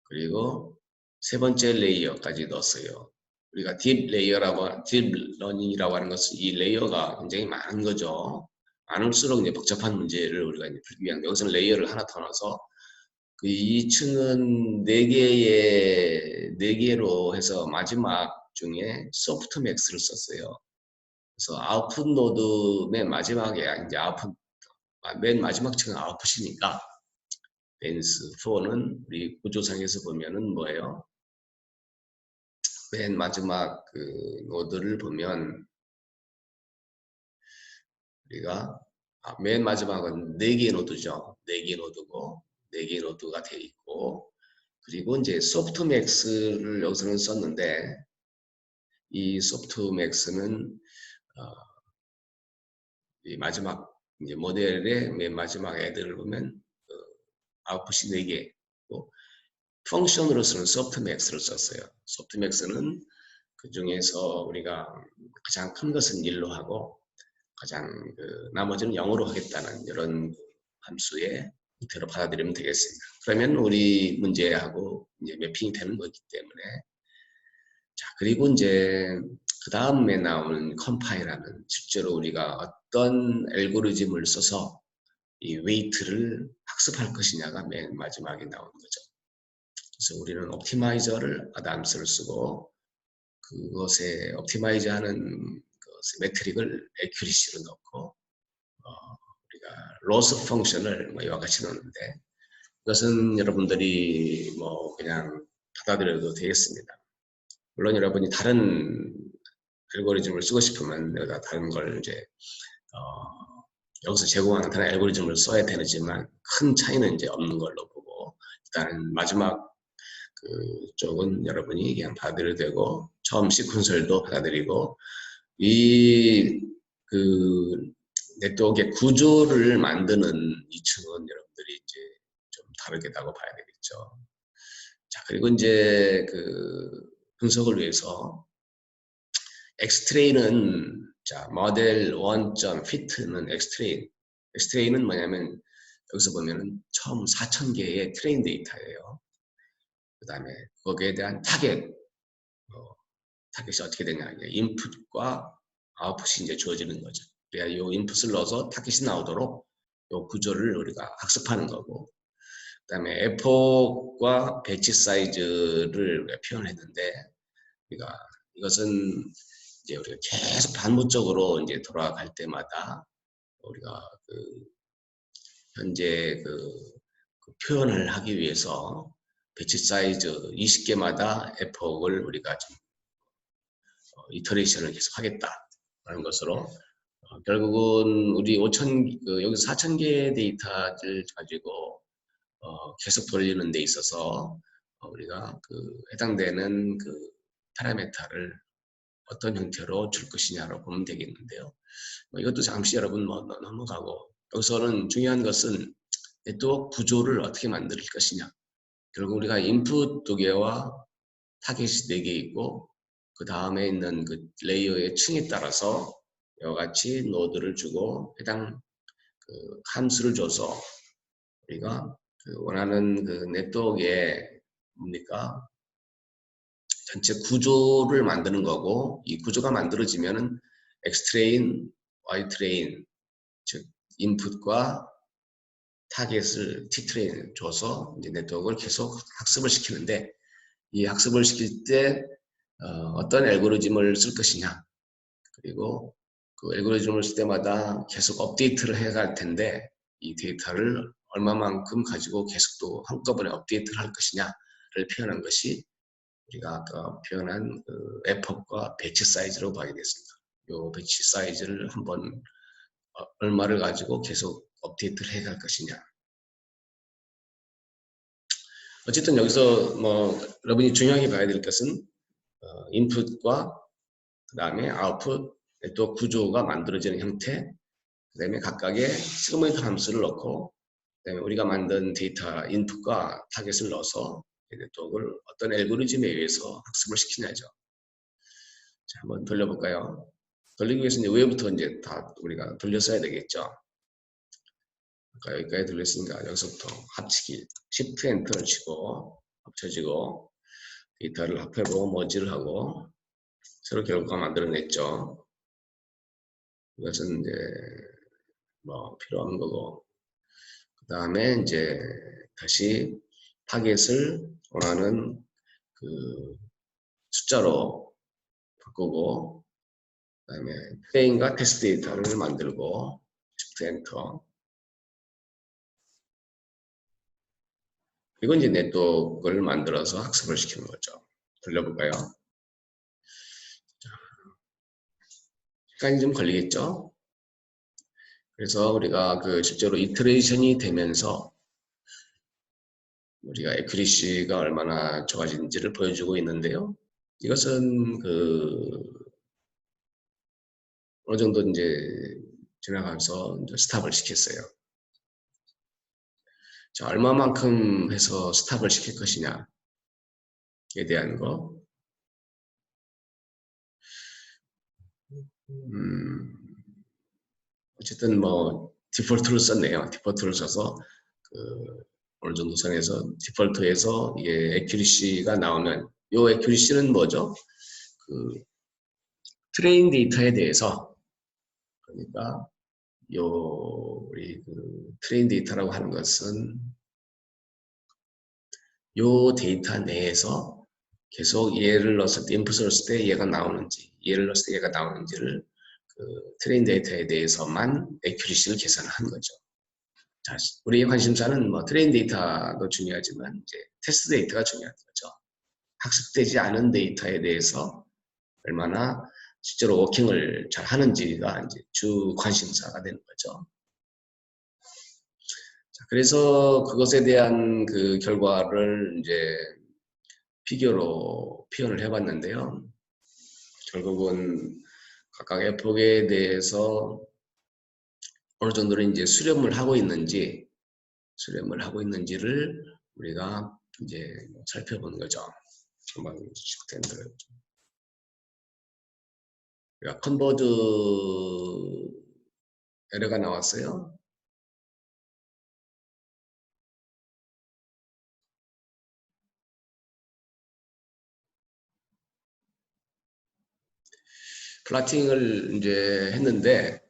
그리고 세 번째 레이어까지 넣었어요. 우리가 딥 레이어라고, 딥 러닝이라고 하는 것은 이 레이어가 굉장히 많은 거죠. 많을수록 이제 복잡한 문제를 우리가 이제 풀기 위한 여기서는 레이어를 하나 더 넣어서 그 2층은 4개로 해서 마지막 중에 소프트맥스를 썼어요. 그래서 아웃풋 노드 맨 마지막에 이제 맨 마지막 층은 아웃풋이니까 벤스 4는 우리 구조상에서 보면은 뭐예요? 맨 마지막 그 노드를 보면 우리가 맨 마지막은 4개의 노드죠. 4개의 노드고 4개의 노드가 되어 있고 그리고 이제 소프트맥스를 여기서는 썼는데 이 소프트맥스는 이 마지막 이제 모델의 맨 마지막 애들을 보면 아웃풋이 4개 펑션으로서는 소프트맥스를 썼어요. 소프트맥스는 그 중에서 우리가 가장 큰 것은 1로 하고 가장 나머지는 0으로 하겠다는 이런 함수의 형태로 받아들이면 되겠습니다. 그러면 우리 문제하고 이제 매핑이 되는 거기 때문에 자 그리고 이제 그 다음에 나오는 컴파일하는 실제로 우리가 어떤 알고리즘을 써서 이 웨이트를 학습할 것이냐가 맨 마지막에 나오는 거죠. 그래서 우리는 옵티마이저를 아담스를 쓰고 그것에 옵티마이저하는 매트릭을 에큐리시로 넣고 우리가 로스 펑션을 뭐 이와 같이 넣는데 이것은 여러분들이 뭐 그냥 받아들여도 되겠습니다. 물론 여러분이 다른 알고리즘을 쓰고 싶으면 내가 다른 걸 이제 여기서 제공하는 다른 알고리즘을 써야 되지만 큰 차이는 이제 없는 걸로 보고 일단은 마지막 쪽은 여러분이 그냥 받아들여도 되고 처음 시퀀설도 받아들이고 이 네트워크의 구조를 만드는 이층은 여러분들이 이제 좀 다르겠다고 봐야 되겠죠. 자 그리고 이제 분석을 위해서 엑스트레인은 자 모델 1.fit는 엑스트레인은 뭐냐면 여기서 보면은 처음 4,000개의 트레인 데이터예요. 그 다음에 거기에 대한 타겟이 어떻게 되냐 인풋과 아웃풋이 이제 주어지는 거죠. 그래야 이 인풋을 넣어서 타겟이 나오도록 이 구조를 우리가 학습하는 거고 그 다음에 에포과 배치 사이즈를 표현했는데 우리가 이것은 이제 우리가 계속 반복적으로 이제 돌아갈 때마다 우리가 현재 표현을 하기 위해서 배치 사이즈 20개마다 에폭을 우리가 좀 이터레이션을 계속 하겠다라는 것으로 결국은 우리 5천 여기서 4,000개 데이터를 가지고 계속 돌리는 데 있어서 우리가 해당되는 파라미터를 어떤 형태로 줄 것이냐로 보면 되겠는데요. 이것도 잠시 여러분 넘어가고 여기서는 중요한 것은 네트워크 구조를 어떻게 만들 것이냐. 결국 우리가 인풋 2개와 타겟이 4개 있고 그 다음에 있는 레이어의 층에 따라서 이와 같이 노드를 주고 해당 함수를 줘서 우리가 원하는 네트워크의 뭡니까 전체 구조를 만드는 거고 이 구조가 만들어지면은 X트레인, Y트레인 즉 인풋과 타겟을 T트레인 줘서 이제 네트워크를 계속 학습을 시키는데 이 학습을 시킬 때 어떤 알고리즘을 쓸 것이냐 그리고 그 알고리즘을 쓸 때마다 계속 업데이트를 해야 할 텐데 이 데이터를 얼마만큼 가지고 계속 또 한꺼번에 업데이트를 할 것이냐를 표현한 것이 우리가 아까 표현한 에폭과 배치 사이즈로 봐야겠습니다. 이 배치 사이즈를 한번 얼마를 가지고 계속 업데이트를 해야 할 것이냐. 어쨌든 여기서 뭐 여러분이 중요하게 봐야 될 것은 인풋과 그 다음에 아웃풋 또 구조가 만들어지는 형태 그 다음에 각각의 세그먼트 함수를 넣고 그 다음에 우리가 만든 데이터 인풋과 타겟을 넣어서 네트워크를 어떤 알고리즘에 의해서 학습을 시키냐죠. 자, 한번 돌려볼까요? 돌리기 위해서 이제 왜부터 이제 다 우리가 돌렸어야 되겠죠. 아까 여기까지 돌렸으니까 여기서부터 합치기 Shift 엔터를 치고 합쳐지고 데이터를 합해보고 머지를 하고 새로 결과가 만들어냈죠. 이것은 이제 뭐 필요한 거고 그 다음에 이제 다시 타겟을 원하는 숫자로 바꾸고 그 다음에 트레인과 테스트 데이터를 만들고 Shift 엔터 이건 이제 네트워크를 만들어서 학습을 시키는 거죠. 돌려볼까요? 시간이 좀 걸리겠죠? 그래서 우리가 그 실제로 이터레이션이 되면서 우리가 애큐리시가 얼마나 좋아진지를 보여주고 있는데요. 이것은 어느 정도 이제 지나가면서 이제 스탑을 시켰어요. 자, 얼마만큼 해서 스탑을 시킬 것이냐에 대한 거. 어쨌든 뭐 디폴트를 썼네요. 디폴트를 써서 어느 정도 선에서 디폴트에서 이게 애큐리시가 나오면 요 애큐리시는 뭐죠? 트레인 데이터에 대해서 그러니까 우리 트레인 데이터라고 하는 것은 요 데이터 내에서 계속 얘를 넣었을 때 인풋을 넣었을 때 얘가 나오는지 얘를 넣었을 때 얘가 나오는지를 트레인 데이터에 대해서만 애큐리시를 계산한 거죠. 자, 우리의 관심사는 뭐 트레인 데이터도 중요하지만 이제 테스트 데이터가 중요한 거죠. 학습되지 않은 데이터에 대해서 얼마나 실제로 워킹을 잘 하는지가 이제 주 관심사가 되는 거죠. 자, 그래서 그것에 대한 그 결과를 이제 피규어로 표현을 해봤는데요. 결국은 각각 에폭에 대해서 어느 정도는 이제 수렴을 하고 있는지를 우리가 이제 살펴보는 거죠. 한번 시스템들을 컨버드 에러가 나왔어요. 플라팅을 이제 했는데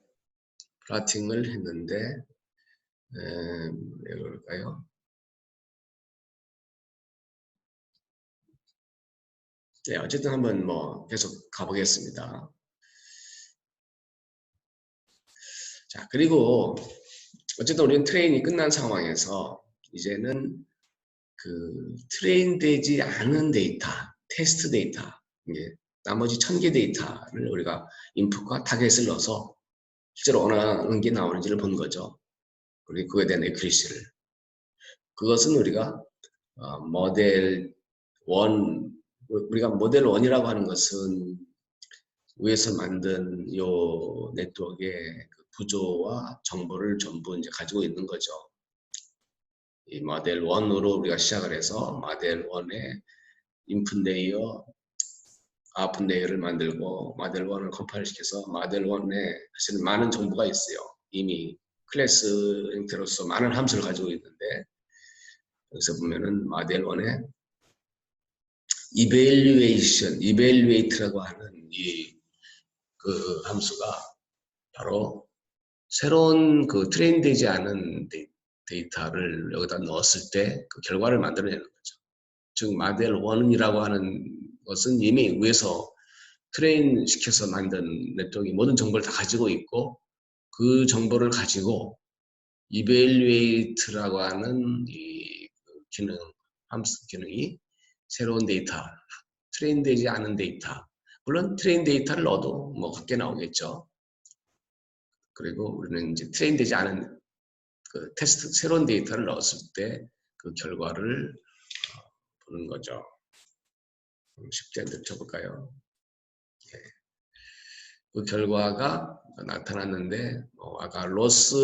왜 그럴까요? 네, 어쨌든 한번 뭐 계속 가보겠습니다. 자, 그리고 어쨌든 우리는 트레인이 끝난 상황에서 이제는 트레인되지 않은 데이터, 테스트 데이터, 이게 나머지 1000개 데이터를 우리가 인풋과 타겟을 넣어서 실제로 원하는 게 나오는지를 보는 거죠. 그리고 그거에 대한 애큐리시를. 그것은 우리가 모델 1, 우리가 모델 1이라고 하는 것은 위에서 만든 요 네트워크의 구조와 정보를 전부 이제 가지고 있는 거죠. 이 모델 1으로 우리가 시작을 해서 모델 1의 인풋 레이어, 아웃풋 레이어를 만들고 모델 1을 컴파일 시켜서 모델 1에 사실 많은 정보가 있어요. 이미 클래스 형태로서 많은 함수를 가지고 있는데 여기서 보면은 모델 1에 evaluate라고 하는 이 함수가 바로 새로운 트레인되지 않은 데이터를 여기다 넣었을 때 그 결과를 만들어내는 거죠. 즉 모델 1이라고 하는 것은 이미 위에서 트레인 시켜서 만든 네트워크의 모든 정보를 다 가지고 있고 그 정보를 가지고 evaluate라고 하는 이 함수 기능이 새로운 데이터, 트레인되지 않은 데이터, 물론 트레인 데이터를 넣어도 뭐 같게 나오겠죠. 그리고 우리는 이제 트레인되지 않은 테스트, 새로운 데이터를 넣었을 때 그 결과를 보는 거죠. 쉽게 한번 쳐볼까요? 네. 그 결과가 나타났는데 아까 로스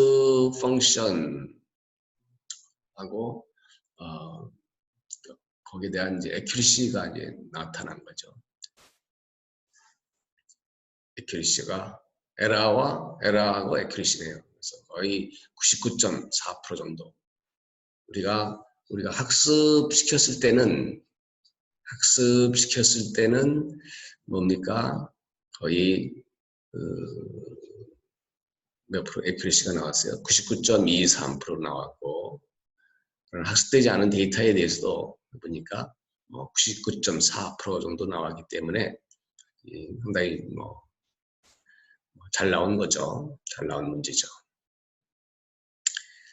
펑션하고 거기에 대한 이제 애큐리시가 이제 나타난 거죠. 애큐리시가 에러하고 애큐리시네요. 그래서 거의 99.4% 정도. 우리가 학습시켰을 때는 뭡니까? 거의 몇 프로 애큐리시가 나왔어요? 99.23% 나왔고 학습되지 않은 데이터에 대해서도 보니까 99.4% 정도 나왔기 때문에 상당히 잘 나온 거죠. 잘 나온 문제죠.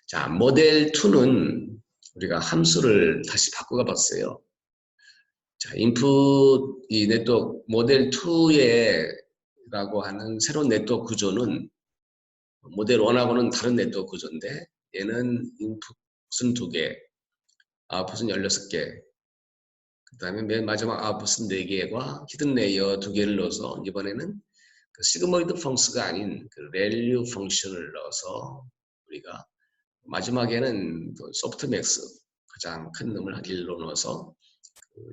자, 모델 2는 우리가 함수를 다시 바꾸어 봤어요. 자, 인풋 이 네트워크 모델 2에 라고 하는 새로운 네트워크 구조는 모델 1하고는 다른 네트워크 구조인데 얘는 인풋은 2개, 아웃풋은 16개, 그 다음에 맨 마지막 아웃풋은 4개와 히든 레이어 2개를 넣어서 이번에는 그 시그모이드 펑스가 아닌 그 밸류 펑션을 넣어서 우리가 마지막에는 그 소프트맥스 가장 큰 놈을 1로 넣어서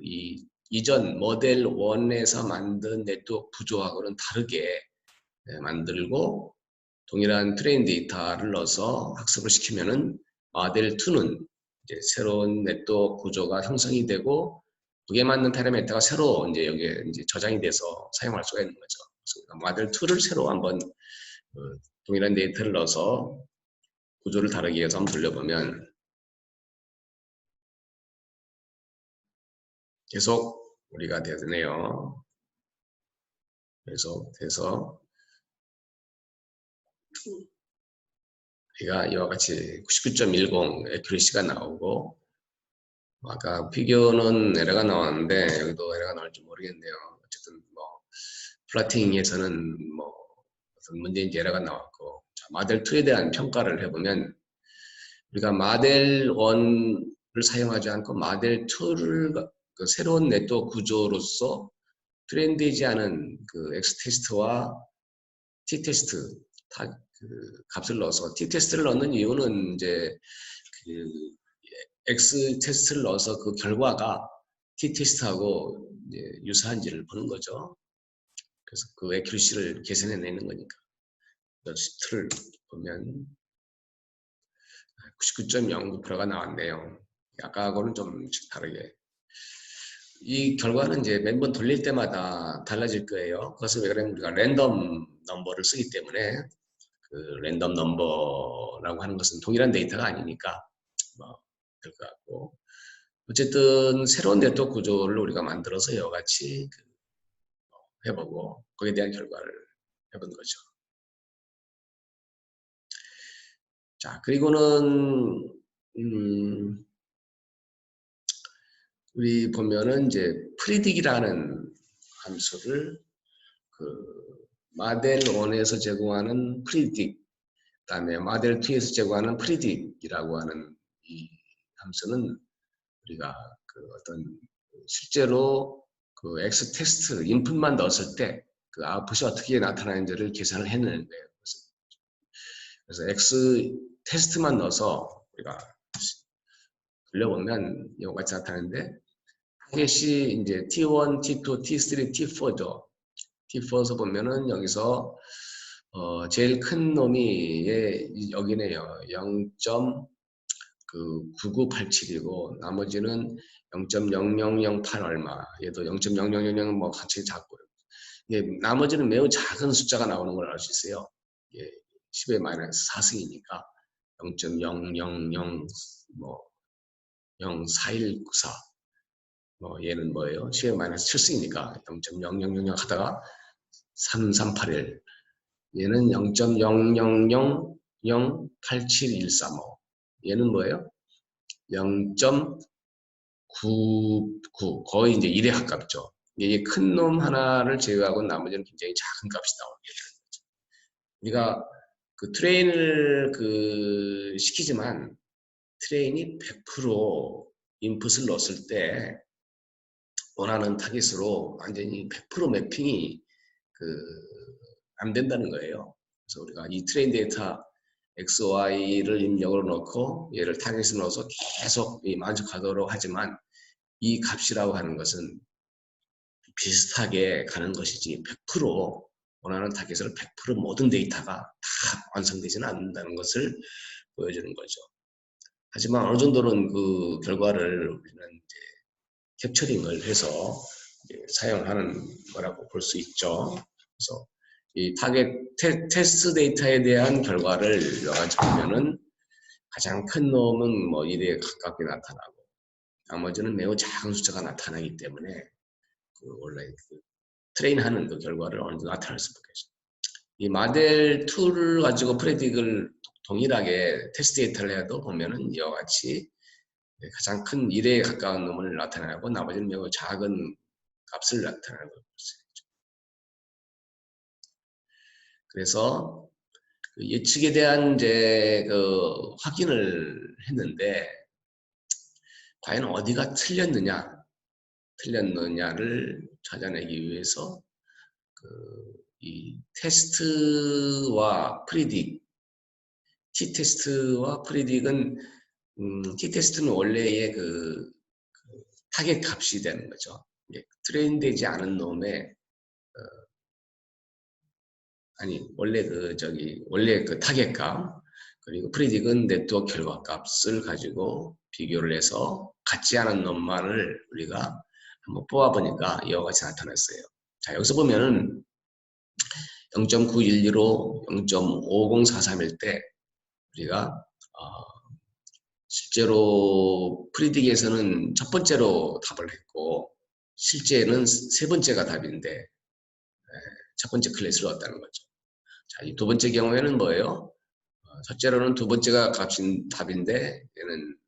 이 이전 모델 1에서 만든 네트워크 구조하고는 다르게 만들고 동일한 트레인 데이터를 넣어서 학습을 시키면은 모델 2는 이제 새로운 네트워크 구조가 형성이 되고 그게 맞는 파라미터가 새로 이제 여기에 이제 저장이 돼서 사용할 수가 있는 거죠. 그래서 모델 2를 새로 한번 동일한 데이터를 넣어서 구조를 다르게 해서 한번 돌려보면 계속 우리가 되네요. 계속 돼서 우리가 이와 같이 99.10 애큐리시가 나오고 아까 피규어는 에러가 나왔는데 여기도 에러가 나올지 모르겠네요. 어쨌든 뭐 플라팅에서는 뭐 어떤 문제인지 에러가 나왔고 자, 모델 2에 대한 평가를 해보면 우리가 모델 1을 사용하지 않고 모델 2를 그 새로운 네트워크 구조로서 트렌드이지 않은 그 X-테스트와 T-테스트 그 값을 넣어서 T-테스트를 넣는 이유는 이제 그 X-테스트를 넣어서 그 결과가 T-테스트하고 유사한지를 보는 거죠. 그래서 그 애큐리시를 계산해내는 거니까. 틀을 보면 99.09%가 나왔네요. 아까하고는 좀 다르게. 이 결과는 이제 매번 돌릴 때마다 달라질 거예요. 그것은 왜 그러냐면 우리가 랜덤 넘버를 쓰기 때문에 그 랜덤 넘버라고 하는 것은 동일한 데이터가 아니니까 뭐 될 것 같고 어쨌든 새로운 네트워크 구조를 우리가 만들어서 이와 같이 해보고 거기에 대한 결과를 해본 거죠. 자 그리고는 우리 보면은 이제 프리딕이라는 함수를 그 모델 1에서 제공하는 프리딕, 그다음에 모델 2에서 제공하는 프리딕이라고 하는 이 함수는 우리가 그 어떤 실제로 그 X 테스트 인풋만 넣었을 때 그 아웃풋이 어떻게 나타나는지를 계산을 해내는 거예요. 그래서 X 테스트만 넣어서 우리가 돌려보면 이와 같이 나타나는데 타겟이 이제 T1, T2, T3, T4죠. T4에서 보면은 여기서 제일 큰 놈이 여기네요. 0.9987이고 나머지는 0.0008 얼마. 얘도 0.0000 뭐 같이 작고요. 예, 나머지는 매우 작은 숫자가 나오는 걸 알 수 있어요. 예, 10의 마이너스 4승이니까 0.000 뭐 04194 뭐 얘는 뭐예요? 10의 마이너스 7승이니까 0.0000 하다가 3381 얘는 0.00008713 얘는 뭐예요? 0.99 거의 이제 1에 가깝죠. 이게 큰 놈 하나를 제외하고 나머지는 굉장히 작은 값이 나오게 되는 거죠. 우리가 그 트레인을 그 시키지만 트레인이 100% 인풋을 넣었을 때 원하는 타깃으로 완전히 100% 매핑이 안 된다는 거예요. 그래서 우리가 이 트레인 데이터 XY를 입력으로 넣고 얘를 타겟에 넣어서 계속 만족하도록 하지만 이 값이라고 하는 것은 비슷하게 가는 것이지 100% 원하는 타겟으로 100% 모든 데이터가 다 완성되지는 않는다는 것을 보여주는 거죠. 하지만 어느 정도는 그 결과를 우리는 이제 캡처링을 해서 사용하는 거라고 볼 수 있죠. 그래서 이 타겟 테스트 데이터에 대한 결과를 여가지 보면은 가장 큰 놈은 뭐 1에 가깝게 나타나고 나머지는 매우 작은 숫자가 나타나기 때문에 그 원래 그 트레인하는 그 결과를 어느 정도 나타날 수 있겠죠. 이 모델 2를 가지고 프레딕을 동일하게 테스트 데이터를 해도 보면은 이와 같이 가장 큰 1에 가까운 놈을 나타내고 나머지는 매우 작은 값을 나타내는 걸 볼 수 있죠. 그래서 그 예측에 대한 이제 그 확인을 했는데 과연 어디가 틀렸느냐를 찾아내기 위해서 이 테스트와 프리딕, t-테스트와 프리딕은 t-테스트는 원래의 그 타겟 값이 되는 거죠. 트레인되지 않은 놈의 원래 그 타겟 값, 그리고 프리딕은 네트워크 결과 값을 가지고 비교를 해서 같지 않은 놈만을 우리가 한번 뽑아보니까 이와 같이 나타났어요. 자, 여기서 보면은 0.912로 0.5043일 때 우리가 실제로 프리딕에서는 첫 번째로 답을 했고 실제는 세 번째가 답인데 첫 번째 클래스를 얻었다는 거죠. 자, 이 두 번째 경우에는 뭐예요? 첫째로는 두 번째가 답인데 얘는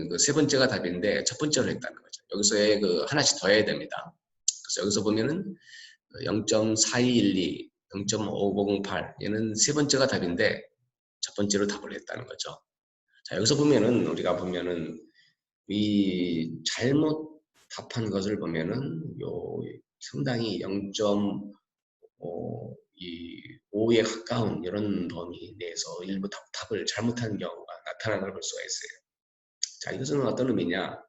그 세 번째가 답인데 첫 번째로 했다는 거죠. 여기서 그 하나씩 더 해야 됩니다. 그래서 여기서 보면은 0.4212, 0.5008 얘는 세 번째가 답인데 첫 번째로 답을 했다는 거죠. 자, 여기서 보면은 우리가 보면은 이 잘못 답한 것을 보면은 상당히 0.5에 가까운 이런 범위 내에서 일부 답을 잘못한 경우가 나타나는 걸 볼 수가 있어요. 자, 이것은 어떤 의미냐?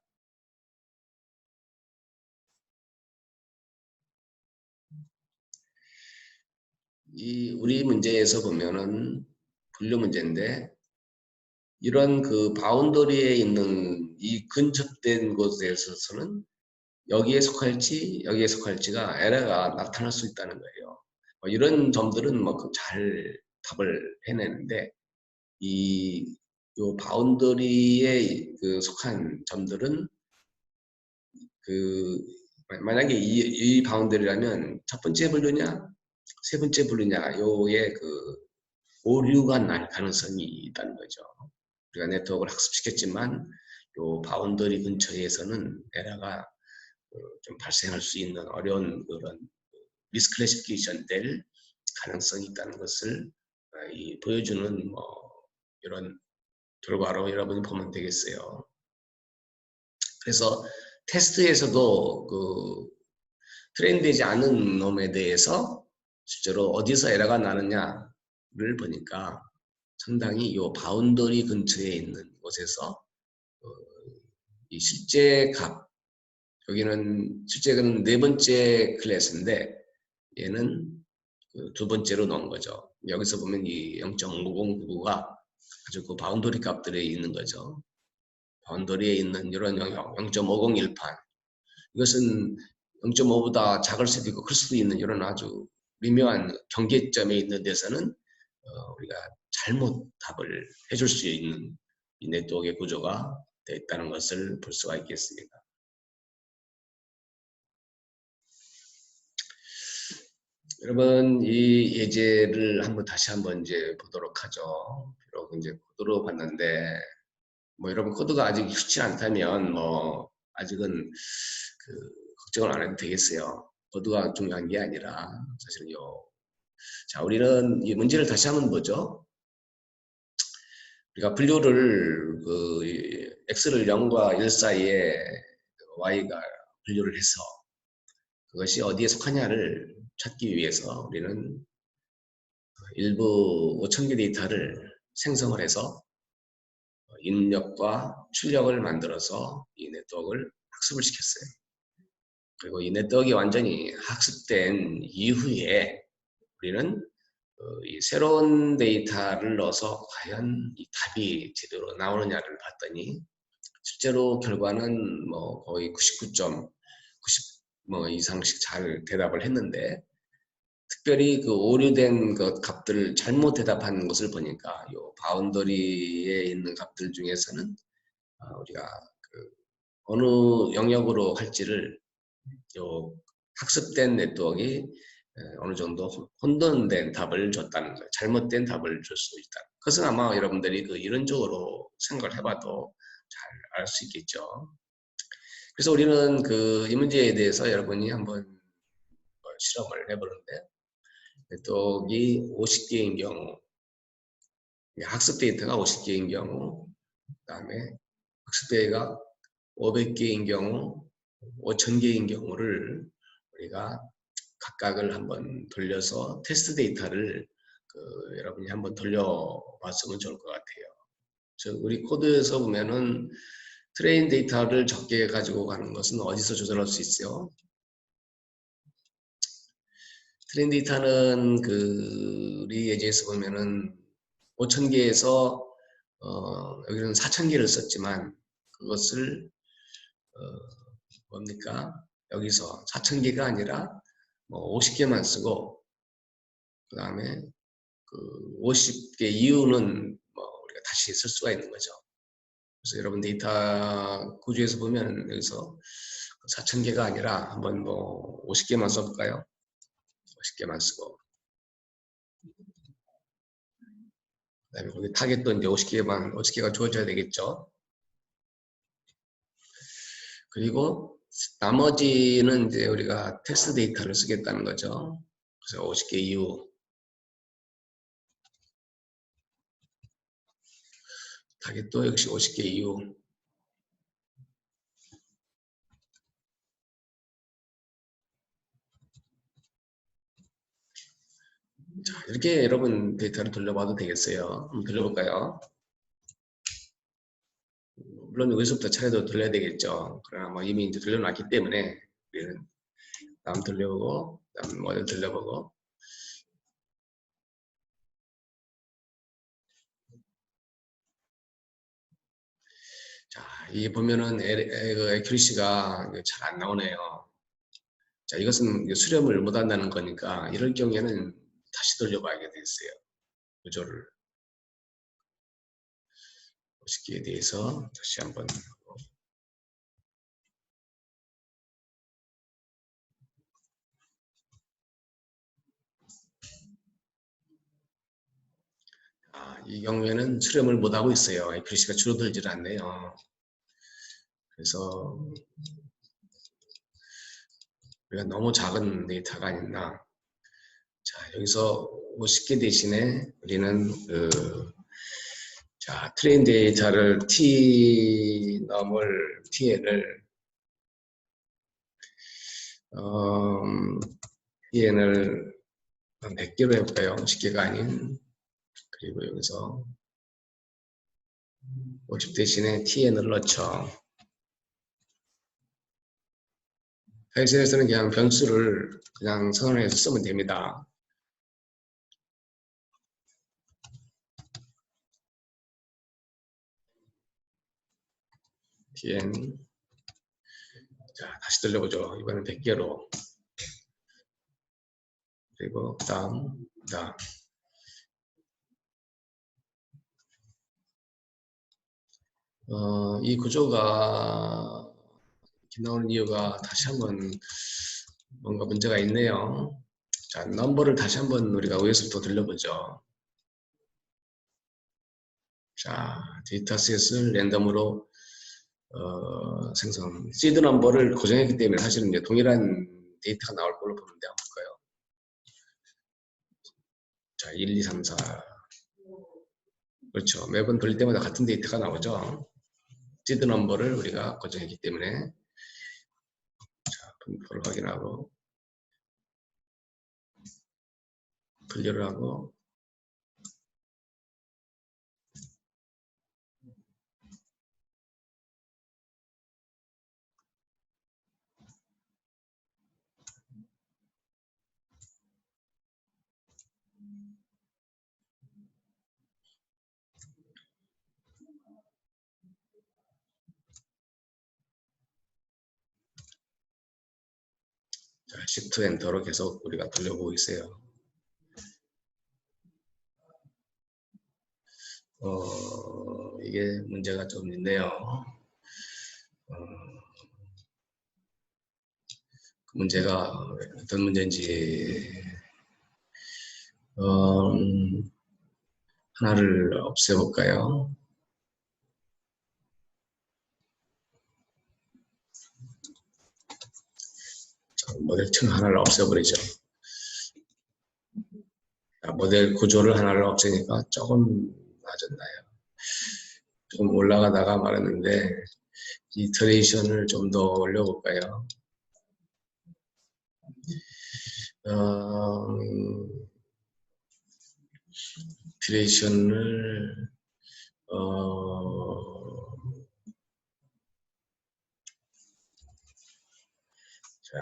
우리 문제에서 보면은 분류 문제인데 이런 그 바운더리에 있는 이 근접된 곳에 있어서는 여기에 속할지가 에러가 나타날 수 있다는 거예요. 이런 점들은 잘 답을 해내는데 요 바운더리에 그 속한 점들은 만약에 이 바운더리라면 첫 번째 분류냐 세 번째 분류냐 요의 그 오류가 날 가능성이 있다는 거죠. 우리가 네트워크를 학습시켰지만 요 바운더리 근처에서는 에러가 좀 발생할 수 있는 어려운 그런 미스클래시피케이션 될 가능성이 있다는 것을 보여주는 이런 결과로 여러분이 보면 되겠어요. 그래서 테스트에서도 그 트레인되지 않은 놈에 대해서 실제로 어디서 에러가 나느냐를 보니까 상당히 이 바운더리 근처에 있는 곳에서 이 실제 값, 여기는 실제는 네 번째 클래스인데 얘는 두 번째로 넣은 거죠. 여기서 보면 이 0.5099가 아주 그 바운더리 값들에 있는 거죠. 바운더리에 있는 이런 영역 0.5018 이것은 0.5보다 작을 수도 있고 클 수도 있는 이런 아주 미묘한 경계점에 있는 데서는 우리가 잘못 답을 해줄 수 있는 이 네트워크의 구조가 되어 있다는 것을 볼 수가 있겠습니다. 여러분 이 예제를 다시 한번 이제 보도록 하죠. 비록 이제 코드로 봤는데 여러분 코드가 아직 쉽지 않다면 아직은 걱정을 안 해도 되겠어요. 코드가 중요한 게 아니라 사실은요. 자, 우리는 이 문제를 다시 한번 보죠. 우리가 분류를 x를 0과 1 사이에 y가 분류를 해서 그것이 어디에 속하냐를 찾기 위해서 우리는 일부 5,000개 데이터를 생성을 해서 입력과 출력을 만들어서 이 네트워크를 학습을 시켰어요. 그리고 이 네트워크가 완전히 학습된 이후에 우리는 이 새로운 데이터를 넣어서 과연 이 답이 제대로 나오느냐를 봤더니 실제로 결과는 거의 99.90 이상씩 잘 대답을 했는데 특별히 그 오류된 그 값들을 잘못 대답한 것을 보니까 요 바운더리에 있는 값들 중에서는 우리가 어느 영역으로 할지를 요 학습된 네트워크가 어느 정도 혼돈된 답을 줬다는 거예요. 잘못된 답을 줄 수 있다. 그것은 아마 여러분들이 이론적으로 생각을 해봐도 잘 알 수 있겠죠. 그래서 우리는 이 문제에 대해서 여러분이 한번 실험을 해보는데 메뚜기 50개인 경우, 학습 데이터가 50개인 경우, 그 다음에 학습 데이터가 500개인 경우, 5000개인 경우를 우리가 각각을 한번 돌려서 테스트 데이터를 여러분이 한번 돌려봤으면 좋을 것 같아요. 우리 코드에서 보면은 트레인 데이터를 적게 가지고 가는 것은 어디서 조절할 수 있어요? 트레인 데이터는 우리 예제에서 보면은 5000개에서 여기는 4000개를 썼지만 그것을 뭡니까? 여기서 4000개가 아니라 뭐 50개만 쓰고 그 다음에 50개 이후는 뭐 우리가 다시 쓸 수가 있는 거죠. 그래서 여러분 데이터 구조에서 보면 여기서 4000개가 아니라 한번 뭐 50개만 써볼까요? 50개만 쓰고 그다음에 거기 타겟도 이제 50개가 주어져야 되겠죠. 그리고 나머지는 이제 우리가 테스트 데이터를 쓰겠다는 거죠. 그래서 50개 이후 타겟도 역시 50개 이후 자, 이렇게 여러분 데이터를 돌려봐도 되겠어요. 한번 돌려볼까요? 물론 여기서부터 차례도 돌려야 되겠죠. 그러나 뭐 이미 이제 돌려놨기 때문에 우리는 다음 돌려보고, 다음 모델 돌려보고. 자, 이 보면은 에큐리시가 잘 안 나오네요. 자, 이것은 수렴을 못 한다는 거니까 이럴 경우에는 다시 돌려봐야 되겠어요. 구조를. 쉽게 대해서 다시 한번. 이 경우에는 수렴을 못 하고 있어요. 에큐리시가 줄어들질 않네요. 그래서 우리가 너무 작은 데이터가 아니나 자, 여기서 50개 대신에 우리는 자, 트레인 데이터를 TN을 TN을 100개로 해볼까요? 10개가 아닌. 그리고 여기서 50 대신에 TN을 넣죠. 파이썬에서는 그냥 변수를 그냥 선언해서 쓰면 됩니다. TN. 자, 다시 돌려보죠. 이번엔 100개로. 그리고 다음. 이 구조가 이렇게 나오는 이유가 다시 한번 뭔가 문제가 있네요. 자, 넘버를 다시 한번 우리가 위에서부터 들려보죠. 자, 데이터셋을 랜덤으로 생성. 시드 넘버를 고정했기 때문에 사실은 이제 동일한 데이터가 나올 걸로 보는데 한번 볼까요? 자, 1, 2, 3, 4. 그렇죠. 매번 돌릴 때마다 같은 데이터가 나오죠. 시드 넘버를 우리가 고정했기 때문에. 자, 분포를 확인하고 분류를 하고 자, Shift 엔터로 계속 우리가 돌려보고 있어요. 이게 문제가 좀 있네요. 그 문제가 어떤 문제인지 하나를 없애볼까요? 모델층 하나를 없애버리죠. 모델 구조를 하나를 없애니까 조금 낮았나요? 조금 올라가다가 말았는데 이터레이션을 좀 더 올려볼까요? 이터레이션을 자,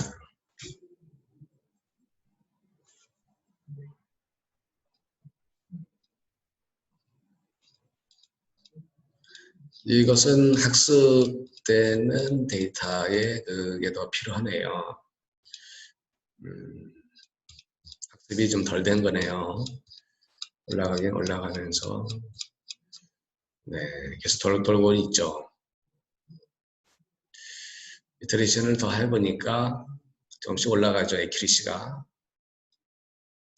이것은 학습되는 데이터에 그게 더 필요하네요. 학습이 좀 덜 된 거네요. 올라가긴 올라가면서 네, 계속 돌고 있죠. 이터레이션을 더 해보니까 조금씩 올라가죠. 에큐리시가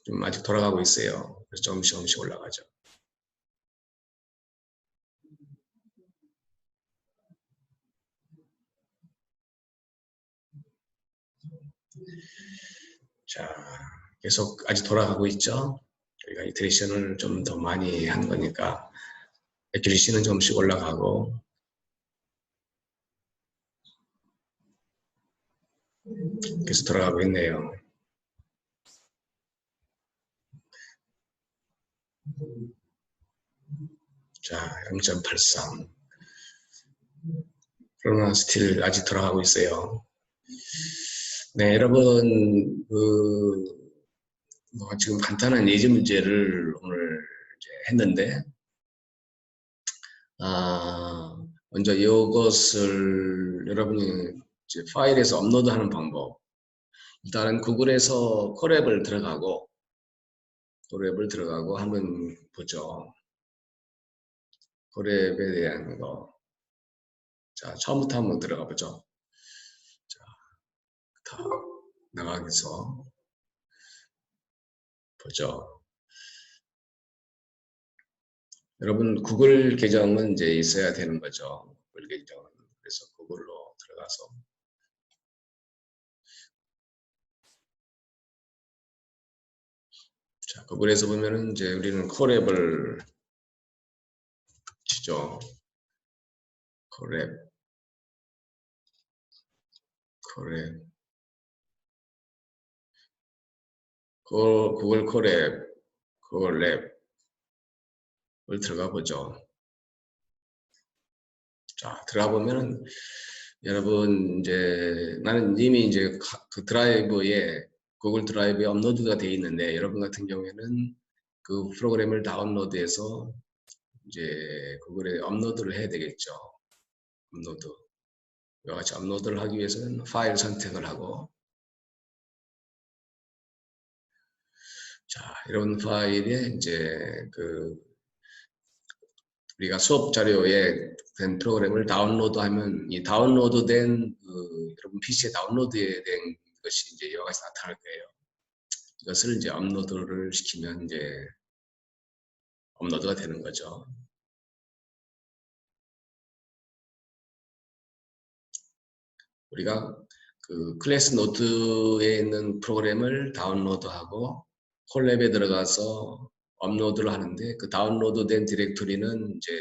좀 아직 돌아가고 있어요. 그래서 조금씩 올라가죠. 자, 계속 아직 돌아가고 있죠. 우리가 이터레이션을 좀 더 많이 한 거니까 에큐리시는 조금씩 올라가고 계속 돌아가고 있네요. 자, 0.83 그러나 스틸 아직 돌아가고 있어요. 네, 여러분 지금 간단한 예제 문제를 오늘 이제 했는데 먼저 이것을 여러분이 이제 파일에서 업로드하는 방법. 일단은 구글에서 콜앱을 들어가고 한번 보죠. 콜앱에 대한 거. 자, 처음부터 한번 들어가 보죠. 자, 다 나가서 보죠. 여러분 구글 계정은 이제 있어야 되는 거죠. 구글 계정은. 그래서 구글로 들어가서 자, 구글에서 보면은 이제 우리는 콜앱을 치죠. 콜앱 구글 콜앱 콜랩을 들어가 보죠. 자, 들어가 보면은 여러분 이제 나는 이미 이제 그 드라이브에 구글 드라이브에 업로드가 되어 있는데 여러분 같은 경우에는 그 프로그램을 다운로드해서 이제 구글에 업로드를 해야 되겠죠. 업로드. 이와 같이 업로드를 하기 위해서는 파일 선택을 하고 자, 이런 파일에 이제 우리가 수업 자료에 된 프로그램을 다운로드하면 이 다운로드된 여러분 PC에 다운로드된 것이 이제 이와 같이 나타날 거예요. 이것을 이제 업로드를 시키면 이제 업로드가 되는 거죠. 우리가 그 클래스 노트에 있는 프로그램을 다운로드하고 콜랩에 들어가서 업로드를 하는데 그 다운로드된 디렉토리는 이제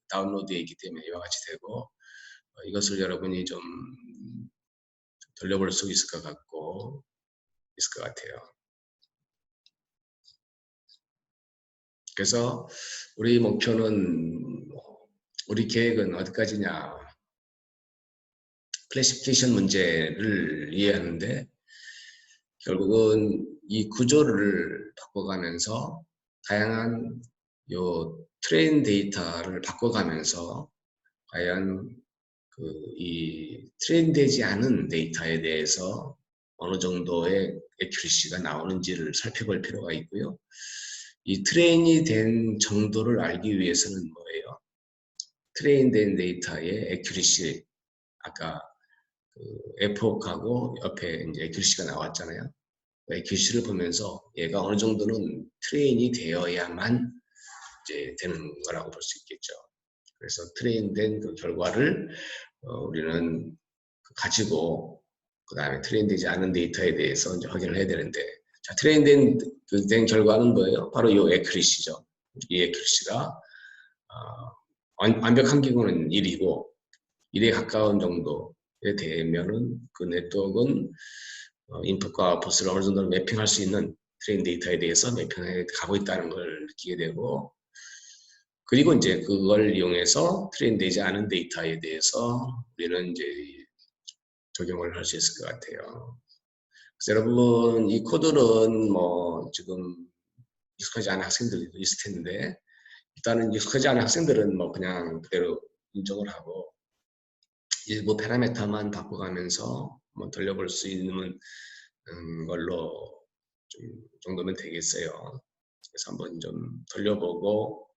다운로드에 있기 때문에 이와 같이 되고 이것을 여러분이 좀 돌려볼 수 있을 것 같아요. 그래서 우리 목표는 우리 계획은 어디까지냐 클래시피케이션 문제를 이해하는데 결국은 이 구조를 바꿔가면서 다양한 요 트레인 데이터를 바꿔가면서 과연 이 트레인되지 않은 데이터에 대해서 어느 정도의 애큐리시가 나오는지를 살펴볼 필요가 있고요. 이 트레인이 된 정도를 알기 위해서는 뭐예요? 트레인된 데이터의 애큐리시 아까 에포크하고 옆에 이제 애큐리시가 나왔잖아요. 애큐리시를 보면서 얘가 어느 정도는 트레인이 되어야만 이제 되는 거라고 볼 수 있겠죠. 그래서 트레인된 그 결과를 우리는 가지고 그 다음에 트레인되지 않은 데이터에 대해서 이제 확인을 해야 되는데 자, 트레인된 결과는 뭐예요? 바로 이 에큐리시죠. 이 에큐리시가 완벽한 경우는 1이고 1에 가까운 정도에 되면은 그 네트워크는 인풋과 아웃풋을 어느 정도 매핑할 수 있는 트레인 데이터에 대해서 매핑해 가고 있다는 걸 느끼게 되고, 그리고 이제 그걸 이용해서 트레인되지 않은 데이터에 대해서 우리는 이제 적용을 할 수 있을 것 같아요. 그래서 여러분 이 코드는 뭐 지금 익숙하지 않은 학생들도 있을 텐데, 일단은 익숙하지 않은 학생들은 뭐 그냥 그대로 인정을 하고 일부 파라미터만 바꿔가면서 뭐 돌려볼 수 있는 걸로 좀 정도면 되겠어요. 그래서 한번 좀 돌려보고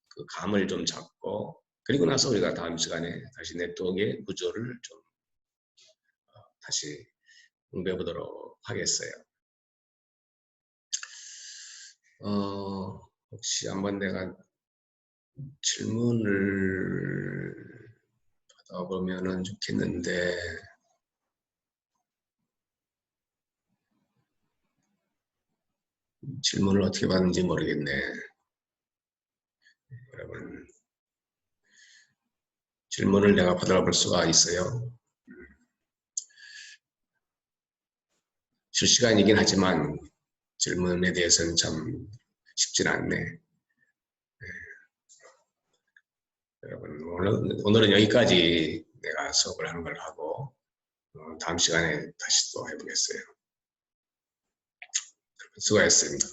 그 감을 좀 잡고, 그리고 나서 우리가 다음 시간에 다시 네트워크의 구조를 좀 다시 공부해 보도록 하겠어요. 혹시 한번 내가 질문을 받아보면은 좋겠는데, 질문을 어떻게 받는지 모르겠네. 여러분, 질문을 내가 받아볼 수가 있어요. 실시간이긴 하지만 질문에 대해서는 참 쉽진 않네. 여러분, 오늘은 여기까지 내가 수업을 하는 걸 하고 다음 시간에 다시 또 해보겠어요. 수고하셨습니다.